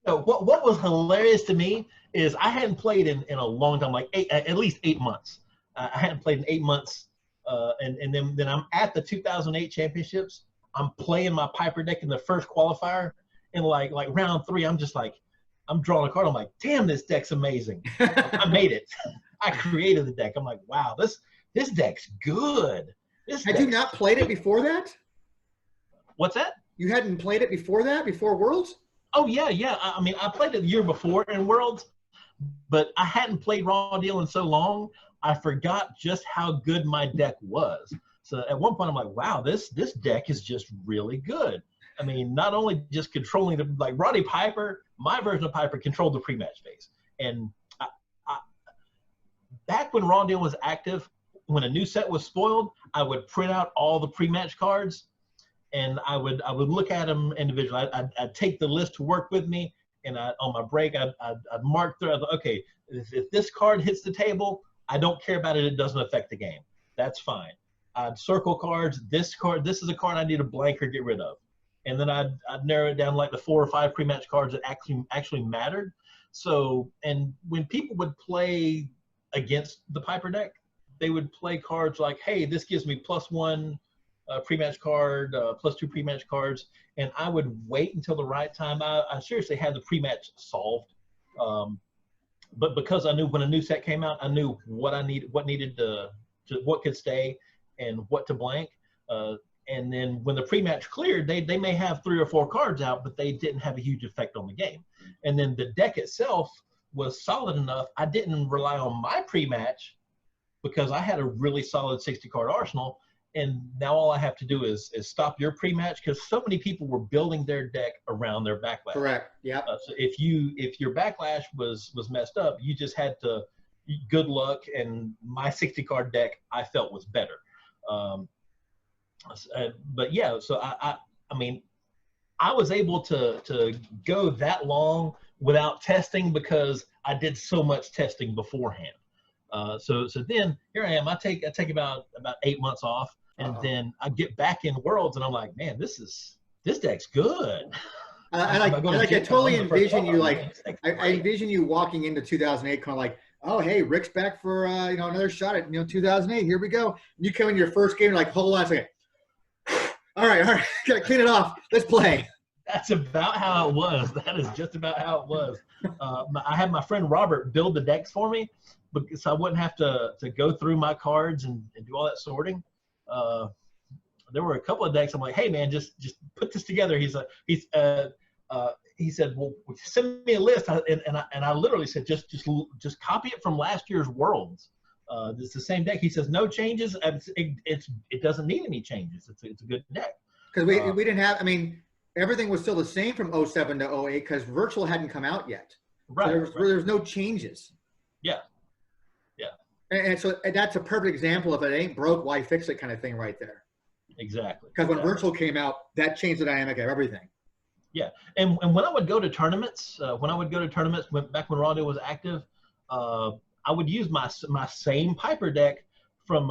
Speaker 2: No, what was hilarious to me is I hadn't played in a long time, like at least 8 months. I hadn't played in 8 months, and then I'm at the 2008 championships. I'm playing my Piper deck in the first qualifier, and like round 3, I'm just like, I'm drawing a card. I'm like, damn, this deck's amazing. I made it. I created the deck. I'm like, wow, this deck's good.
Speaker 1: Had you not played it before that?
Speaker 2: What's that?
Speaker 1: You hadn't played it before that, before Worlds?
Speaker 2: Oh, yeah. I mean, I played it the year before in Worlds, but I hadn't played Raw Deal in so long, I forgot just how good my deck was. So at one point, I'm like, wow, this deck is just really good. I mean, not only just controlling like Roddy Piper, my version of Piper controlled the pre-match phase. And back when Raw Deal was active, when a new set was spoiled, I would print out all the pre-match cards, and I would look at them individually. I'd take the list to work with me, and on my break, I'd mark through. Okay, if this card hits the table, I don't care about it. It doesn't affect the game. That's fine. I'd circle cards. This is a card I need to blank or get rid of. And then I'd narrow it down like the 4 or 5 pre-match cards that actually mattered. So, and when people would play against the Piper deck, they would play cards like, hey, this gives me +1 pre-match card, +2 pre-match cards, and I would wait until the right time. I seriously had the pre-match solved, but because I knew when a new set came out, I knew what what could stay and what to blank. And then when the pre-match cleared, they may have 3 or 4 cards out, but they didn't have a huge effect on the game. And then the deck itself was solid enough. I didn't rely on my pre-match because I had a really solid 60-card arsenal. And now all I have to do is stop your pre-match, because so many people were building their deck around their backlash.
Speaker 1: Correct. Yeah.
Speaker 2: So if your backlash was messed up, you just had to good luck. And my 60-card deck I felt was better. But yeah, so I mean, I was able to go that long without testing because I did so much testing beforehand. So then here I am. I take about 8 months off, and then I get back in Worlds, and I'm like, man, this deck's good.
Speaker 1: I totally envision you like. I envision you walking into 2008, kind of like, oh hey, Rick's back for another shot at 2008. Here we go. You come in your first game, you're like, hold on a second. All right, gotta clean it off. Let's play.
Speaker 2: That's about how it was. That is just about how it was. I had my friend Robert build the decks for me, because I wouldn't have to go through my cards and do all that sorting. There were a couple of decks I'm like, hey man, just put this together. He said, well, send me a list, and I literally said, just copy it from last year's Worlds. It's the same deck. He says no changes. It doesn't need any changes. It's a good deck.
Speaker 1: Because we didn't have. I mean, everything was still the same from 07 to 08 because Virtual hadn't come out yet.
Speaker 2: Right.
Speaker 1: So there was no changes.
Speaker 2: Yeah.
Speaker 1: And so that's a perfect example of it ain't broke, why fix it kind of thing right there.
Speaker 2: Exactly.
Speaker 1: Because when Virtual came out, that changed the dynamic of everything.
Speaker 2: Yeah, and when I would go to tournaments, back when Raw Deal was active, I would use my same Piper deck from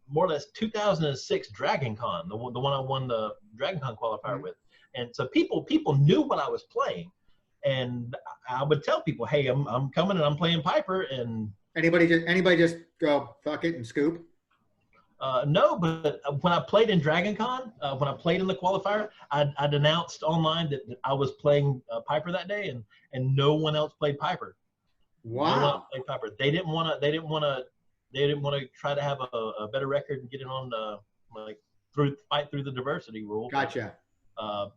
Speaker 2: more or less 2006 Dragon Con, the one I won the Dragon Con qualifier with. And so people knew what I was playing, and I would tell people, hey, I'm coming and I'm playing Piper. And anybody
Speaker 1: just go fuck it and scoop?
Speaker 2: No, but when I played in Dragon Con, when I played in the qualifier, I'd announced online that I was playing Piper that day, and no one else played Piper.
Speaker 1: Wow.
Speaker 2: No one else played Piper. They didn't want to try to have a better record and get it on fight through the diversity rule.
Speaker 1: Gotcha.
Speaker 2: I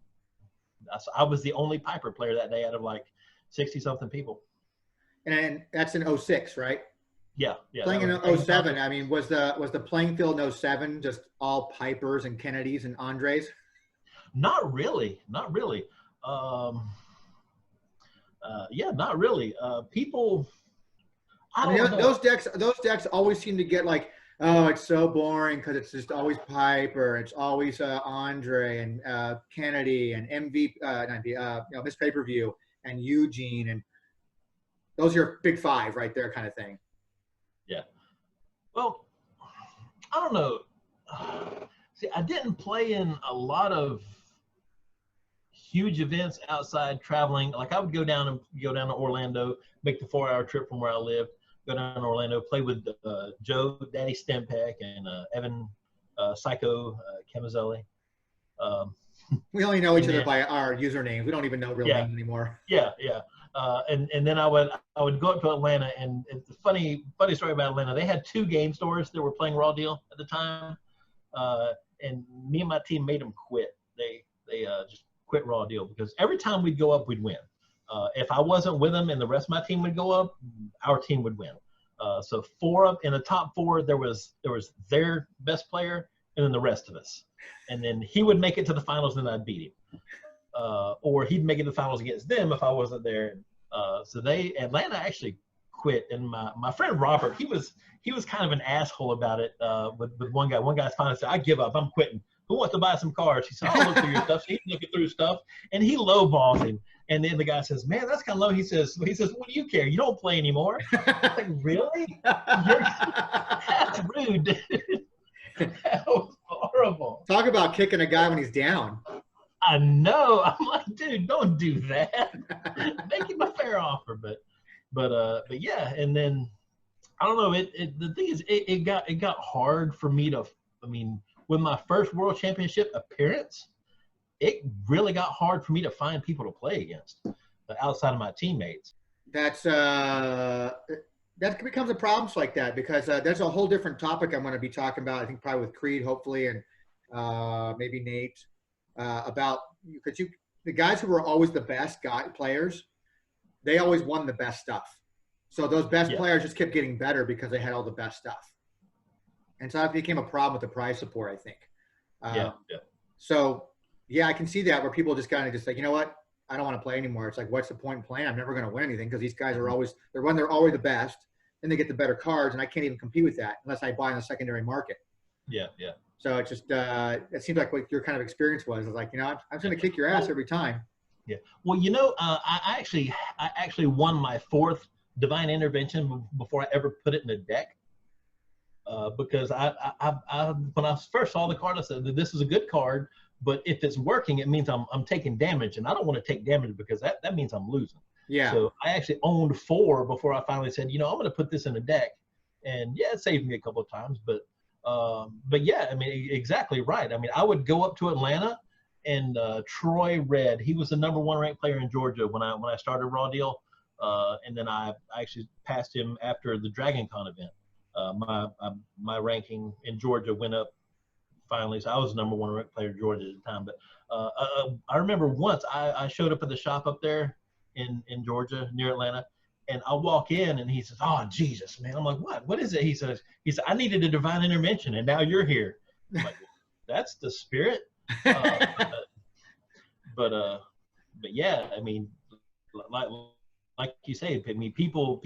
Speaker 2: was the only Piper player that day out of like 60-something people.
Speaker 1: And that's in 06, right?
Speaker 2: Yeah.
Speaker 1: Playing in 07, I mean, was the playing field in 07 just all Pipers and Kennedys and Andres?
Speaker 2: Not really. Yeah, not really. People, I don't know.
Speaker 1: Those decks always seem to get like, oh, it's so boring because it's just always Piper. It's always Andre and Kennedy and MVP, Miss Pay-Per-View and Eugene, and Those are your big five right there, kind of thing.
Speaker 2: Yeah. Well, I don't know. See, I didn't play in a lot of huge events outside traveling. Like I would go down to Orlando, make the 4-hour trip from where I lived, go down to Orlando, play with Joe, Daddy Stempek, and Evan Psycho Camazelli.
Speaker 1: We only know each other
Speaker 2: then,
Speaker 1: by our usernames. We don't even know real names anymore.
Speaker 2: Yeah. And then I would go up to Atlanta, and it's a funny story about Atlanta. They had 2 game stores that were playing Raw Deal at the time, and me and my team made them quit. They just quit Raw Deal because every time we'd go up, we'd win. If I wasn't with them and the rest of my team would go up, our team would win. So 4 up in the top 4, there was their best player, and then the rest of us. And then he would make it to the finals, and then I'd beat him. Or he'd make it to the finals against them if I wasn't there. So Atlanta actually quit. And my friend Robert, he was kind of an asshole about it with one guy. One guy finally said, "I give up. I'm quitting. Who wants to buy some cards?" He said, "I'll look through your stuff." So he's looking through stuff, and he lowballs him. And then the guy says, "Man, that's kind of low." He says, "What do you care? You don't play anymore." I'm like, really? That's rude, dude. That was horrible.
Speaker 1: Talk about kicking a guy when he's down.
Speaker 2: I know. I'm like, dude, don't do that. Make him a fair offer, but yeah. And then I don't know. The thing is, it got hard for me to. I mean, with my first World Championship appearance, it really got hard for me to find people to play against outside of my teammates.
Speaker 1: That becomes a problem like that because there's a whole different topic I'm going to be talking about. I think probably with Creed, hopefully, and maybe Nate about because the guys who were always the best players, they always won the best stuff. So those best players just kept getting better because they had all the best stuff. And so that became a problem with the prize support, I think. So, yeah, I can see that where people just kind of just like, you know what? I don't want to play anymore. It's like, what's the point in playing? I'm never going to win anything because these guys are always – they're always the best, and they get the better cards, and I can't even compete with that unless I buy in the secondary market.
Speaker 2: Yeah.
Speaker 1: So it just it seems like what your kind of experience was. It's like, you know, I'm going to kick your ass every time.
Speaker 2: Yeah. Well, you know, I actually won my 4th Divine Intervention before I ever put it in a deck. Because I when I first saw the card, I said, this is a good card, but if it's working, it means I'm taking damage, and I don't want to take damage because that means I'm losing.
Speaker 1: Yeah.
Speaker 2: So I actually owned 4 before I finally said, you know, I'm going to put this in a deck, and yeah, it saved me a couple of times, but yeah, I mean, exactly right. I mean, I would go up to Atlanta, and Troy Red, he was the #1 ranked player in Georgia when I started Raw Deal, and then I actually passed him after the Dragon Con event. My ranking in Georgia went up finally, so I was the #1 ranked player in Georgia at the time. But I remember once I showed up at the shop up there in Georgia near Atlanta, and I walk in and he says, "Oh Jesus, man!" I'm like, "What is it?" He said, "I needed a divine intervention, and now you're here." I'm like, well, that's the spirit. But yeah, I mean, like you say, I mean, people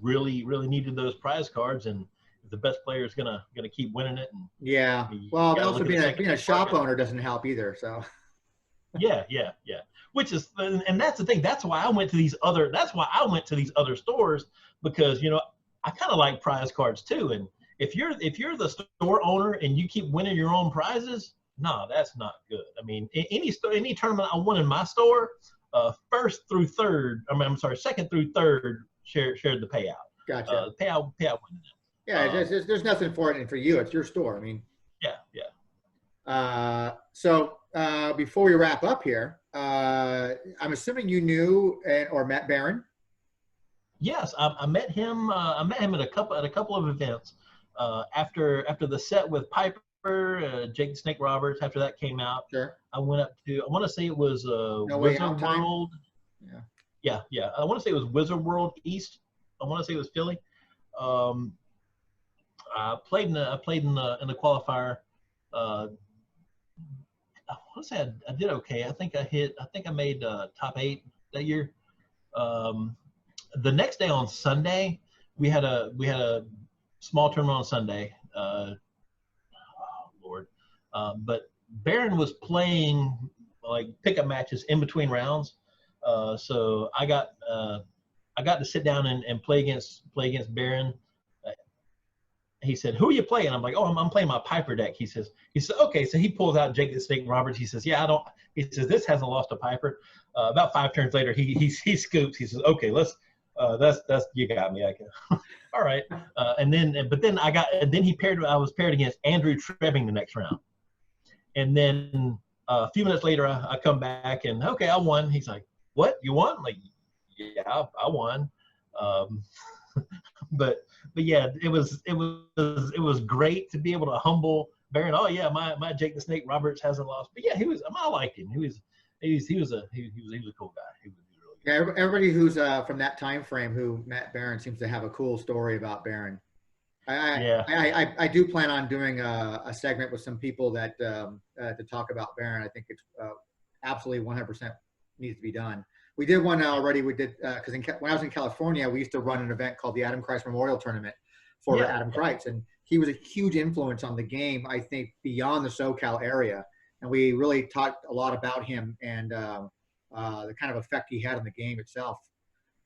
Speaker 2: really needed those prize cards, and the best player is gonna keep winning it. And
Speaker 1: yeah. Well, also being a shop owner doesn't help either. So.
Speaker 2: Yeah. Which is, and that's the thing. That's why I went to these other. That's why I went to these other stores because you know I kind of like prize cards too. And if you're the store owner and you keep winning your own prizes, no, that's not good. I mean, any tournament I won in my store, second through third shared the payout.
Speaker 1: Gotcha.
Speaker 2: Payout winning them.
Speaker 1: Yeah, there's nothing for it, and for you, it's your store. I mean.
Speaker 2: Yeah.
Speaker 1: So before we wrap up here, I'm assuming you knew or met Baron.
Speaker 2: Yes, I met him. I met him at a couple of events. After the set with Piper, Jake the Snake Roberts. After that came out,
Speaker 1: sure.
Speaker 2: I went up to. I want to say it was Wizard World. Yeah. I want to say it was Wizard World East. I want to say it was Philly. I played in the qualifier. I want to say I did okay. I think I made top 8 that year. The next day on Sunday, we had a small tournament on Sunday. Oh Lord! But Baron was playing like pickup matches in between rounds. So I I got to sit down and play against Baron. He said, "Who are you playing?" I'm like, "Oh, I'm playing my Piper deck." He says, "Okay." So he pulls out Jake the Snake Roberts. He says, "Yeah, I don't." He says, "This hasn't lost a Piper." About 5 turns later, he scoops. He says, "Okay, let's. That's you got me. I can." All right. And then I was paired against Andrew Trebbing the next round. And then a few minutes later, I come back and, okay, I won. He's like, "What? You won?" I'm like, "Yeah, I won." But yeah, it was great to be able to humble Baron. Oh yeah, my Jake the Snake Roberts hasn't lost. But yeah, I liked him. He was a cool guy. He was really good.
Speaker 1: Yeah, everybody who's from that time frame who met Baron seems to have a cool story about Baron. I do plan on doing a segment with some people that to talk about Baron. I think it's absolutely 100% needs to be done. We did one already. We did because when I was in California, we used to run an event called the Adam Kreitz Memorial Tournament for Adam Kreitz, and he was a huge influence on the game. I think beyond the SoCal area, and we really talked a lot about him and the kind of effect he had on the game itself.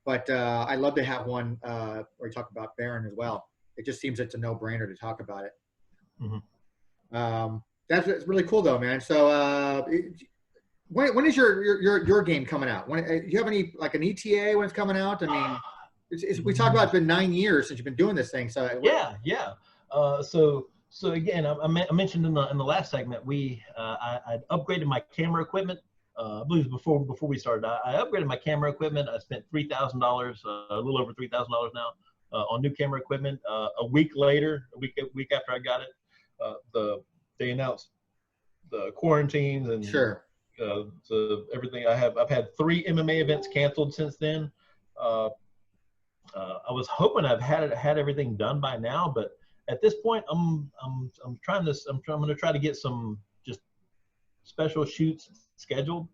Speaker 1: But I'd love to have one where we talk about Baron as well. It just seems it's a no-brainer to talk about it.
Speaker 2: Mm-hmm.
Speaker 1: That's really cool, though, man. So, when is your game coming out? Do you have any like an ETA when it's coming out? I mean, we talk about it's been 9 years since you've been doing this thing. So
Speaker 2: yeah. So again, I mentioned in the last segment I upgraded my camera equipment. I believe before we started, I upgraded my camera equipment. I spent $3,000, a little over $3,000 now. On new camera equipment. A week after I got it, they announced the quarantines and
Speaker 1: sure.
Speaker 2: So everything I've had 3 MMA events canceled since then. I was hoping I've had everything done by now, but at this point, I'm going to try to get some just special shoots scheduled.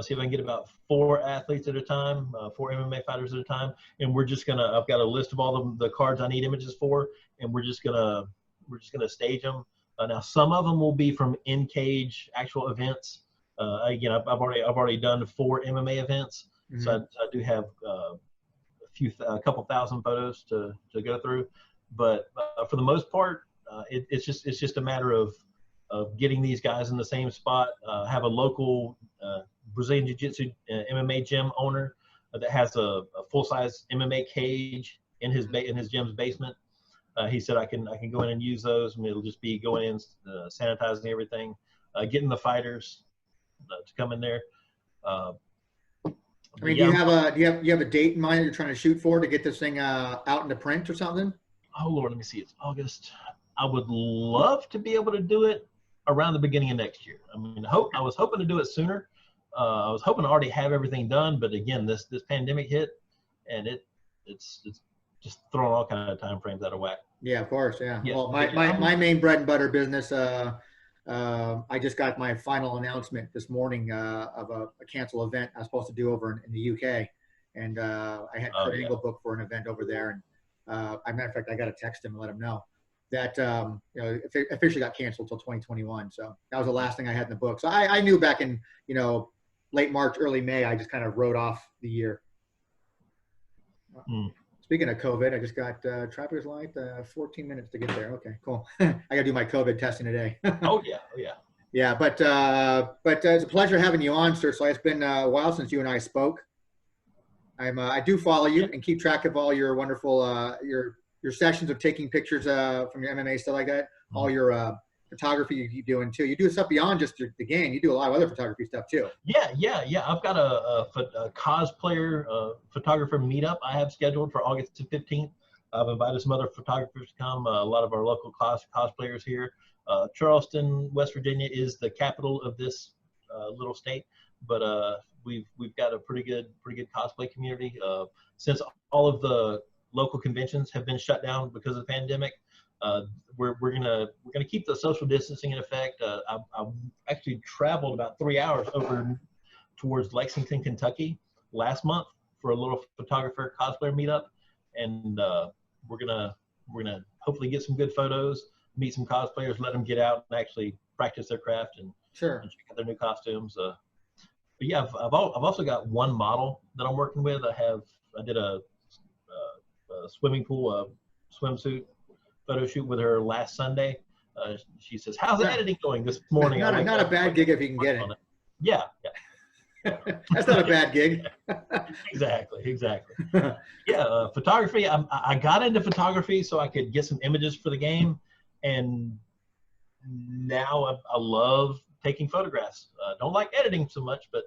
Speaker 2: See if I can get about 4 athletes at a time, 4 MMA fighters at a time, and I've got a list of all the cards I need images for, and we're just gonna stage them. Now some of them will be from in-cage actual events. Again, I've already done 4 MMA events, mm-hmm. So I do have a couple thousand photos to go through, but for the most part, it's just a matter of getting these guys in the same spot. Have a local Brazilian Jiu-Jitsu MMA gym owner that has a full-size MMA cage in his gym's basement. He said I can go in and use those, and it'll just be going in, sanitizing everything, getting the fighters to come in there.
Speaker 1: I mean, do you have a date in mind that you're trying to shoot for to get this thing out into print or something?
Speaker 2: Oh Lord, let me see. It's August. I would love to be able to do it around the beginning of next year. I mean, I was hoping to do it sooner. I was hoping to already have everything done, but again, this pandemic hit, and it's just throwing all kind of time frames out of whack.
Speaker 1: Yeah, of course. Yeah. Well, my main bread and butter business. I just got my final announcement this morning of a canceled event I was supposed to do over in the UK, and I had Kurt Angle booked for an event over there, and as a matter of fact, I got to text him and let him know that it officially got canceled till 2021. So that was the last thing I had in the book. So I knew back in late March, early May, I just kind of wrote off the year. Speaking of COVID, I just got traffic light, 14 minutes to get there. Okay, cool. I got to do my COVID testing today.
Speaker 2: Oh yeah.
Speaker 1: Yeah, but it's a pleasure having you on, Sir Sly. It's been a while since you and I spoke. I do follow you and keep track of all your wonderful your sessions of taking pictures from your MMA, stuff like that. All your photography you keep doing too. You do stuff beyond just the game. You do a lot of other photography stuff too.
Speaker 2: Yeah. I've got a cosplayer photographer meetup I have scheduled for August 15th. I've invited some other photographers to come. A lot of our local cosplayers here. Charleston, West Virginia is the capital of this little state, but we've got a pretty good cosplay community. Since all of the local conventions have been shut down because of the pandemic, we're gonna keep the social distancing in effect. I actually traveled about 3 hours over towards Lexington, Kentucky last month for a little photographer cosplayer meetup, and we're gonna hopefully get some good photos, meet some cosplayers, let them get out and actually practice their craft and check out their new costumes. But yeah, I've also got one model that I'm working with. I did a swimming pool swimsuit photo shoot with her last Sunday. She says, "How's the editing going this morning?"
Speaker 1: Not a bad gig if you can get it.
Speaker 2: Yeah.
Speaker 1: That's not a bad gig.
Speaker 2: Exactly. Yeah, photography. I got into photography so I could get some images for the game, and now I love taking photographs. Don't like editing so much, but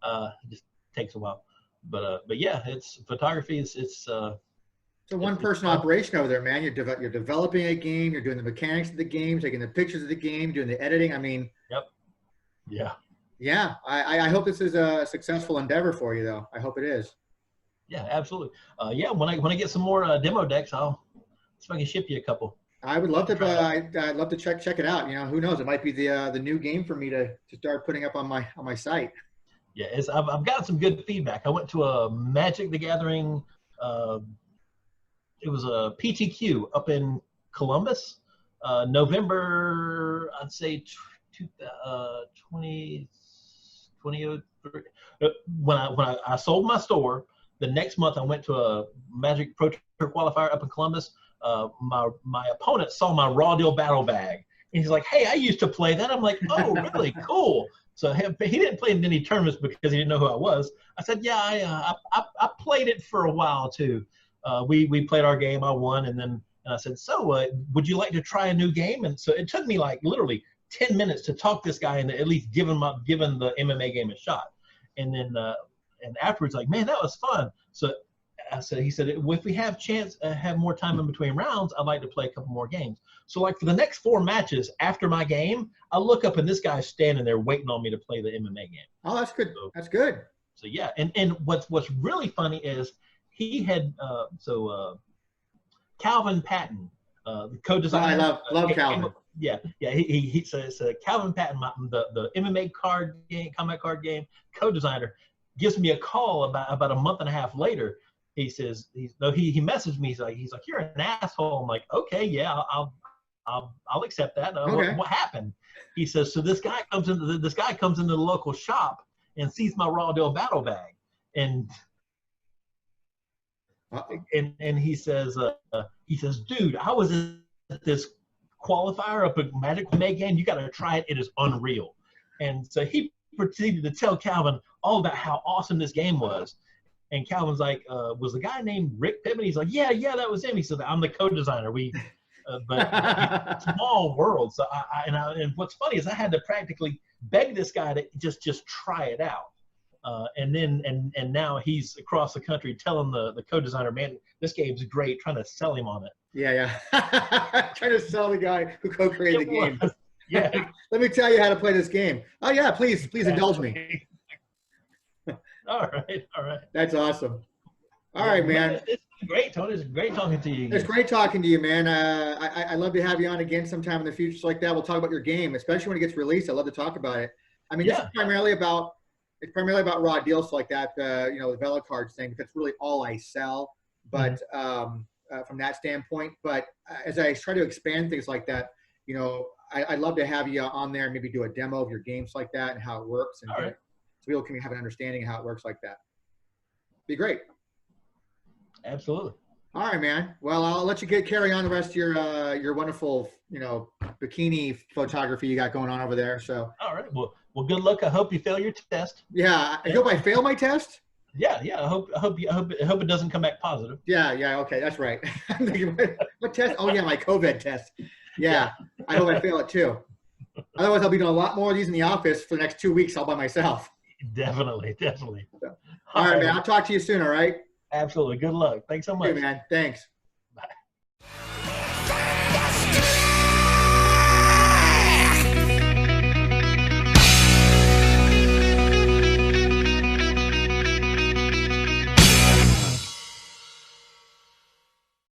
Speaker 2: it just takes a while. But yeah, it's photography. It's
Speaker 1: a one-person operation over there, man. You're developing a game. You're doing the mechanics of the game, taking the pictures of the game, doing the editing. I mean,
Speaker 2: yep. Yeah.
Speaker 1: Yeah, I hope this is a successful endeavor for you, though. I hope it is.
Speaker 2: Yeah, absolutely. Yeah, when I get some more demo decks, I'll see if I can ship you a couple.
Speaker 1: I would love to. I'd love to check it out. You know, who knows? It might be the new game for me to start putting up on my site.
Speaker 2: Yeah, I've gotten some good feedback. I went to a Magic the Gathering. It was a PTQ up in Columbus, November. I'd say 2003. When I sold my store, the next month I went to a Magic Pro Tour qualifier up in Columbus. My opponent saw my Raw Deal Battle Bag, and he's like, "Hey, I used to play that." I'm like, "Oh, really? Cool." So he didn't play in any tournaments because he didn't know who I was. I said, "Yeah, I played it for a while too." We played our game. I won, and I said, "So, would you like to try a new game?" And so it took me like literally 10 minutes to talk this guy into at least giving the MMA game a shot. And then and afterwards, like, "Man, that was fun." So he said, "If we have have more time in between rounds, I'd like to play a couple more games." So like for the next 4 matches after my game, I look up and this guy's standing there waiting on me to play the MMA game.
Speaker 1: Oh, that's good. That's good.
Speaker 2: So yeah, and what's really funny is he had Calvin Patton, the co-designer.
Speaker 1: Oh, I love Calvin.
Speaker 2: Yeah. He says Calvin Patton, the MMA card game, combat card game co-designer, gives me a call about a month and a half later. He says he messaged me. He's like, "You're an asshole." I'm like, "Okay, yeah, I'll accept that."
Speaker 1: Okay.
Speaker 2: What happened? He says, "So this guy comes into the local shop and sees my Raw Deal Battle Bag, and he says, dude, I was at this qualifier up at Magic May game. You got to try it. It is unreal." And so he proceeded to tell Calvin all about how awesome this game was. And Calvin's like, "Was the guy named Rick Pittman?" He's like, yeah, that was him. He said, "I'm the co-designer. But small world." So and what's funny is I had to practically beg this guy to just try it out. And now he's across the country telling the co-designer, "Man, this game's great," trying to sell him on it.
Speaker 1: Yeah. Trying to sell the guy who co-created the game.
Speaker 2: Yeah.
Speaker 1: Let me tell you how to play this game. Oh yeah, please indulge me.
Speaker 2: All right.
Speaker 1: That's awesome. All right, man.
Speaker 2: It's great, Tony. It's great talking to you again.
Speaker 1: It's great talking to you, man. I'd love to have you on again sometime in the future like that. We'll talk about your game, especially when it gets released. I'd love to talk about it. I mean, this is primarily about raw deals like that, the VelaCards thing, because it's really all I sell. But from that standpoint, but as I try to expand things like that, I'd love to have you on there and maybe do a demo of your games like that and how it works, and so people can have an understanding of how it works like that. Be great.
Speaker 2: Absolutely.
Speaker 1: All right, man. Well, I'll let you carry on the rest of your wonderful, bikini photography you got going on over there. So. All
Speaker 2: right. Well, good luck. I hope you fail your test.
Speaker 1: Yeah. I hope I fail my test.
Speaker 2: Yeah. I hope it doesn't come back positive.
Speaker 1: Yeah. Okay. That's right. I'm thinking, what test? Oh yeah, my COVID test. Yeah. I hope I fail it too. Otherwise, I'll be doing a lot more of these in the office for the next 2 weeks all by myself.
Speaker 2: Definitely.
Speaker 1: So, all right, man. I'll talk to you soon. All right.
Speaker 2: Absolutely. Good luck. Thanks so much.
Speaker 1: Okay, man. Thanks.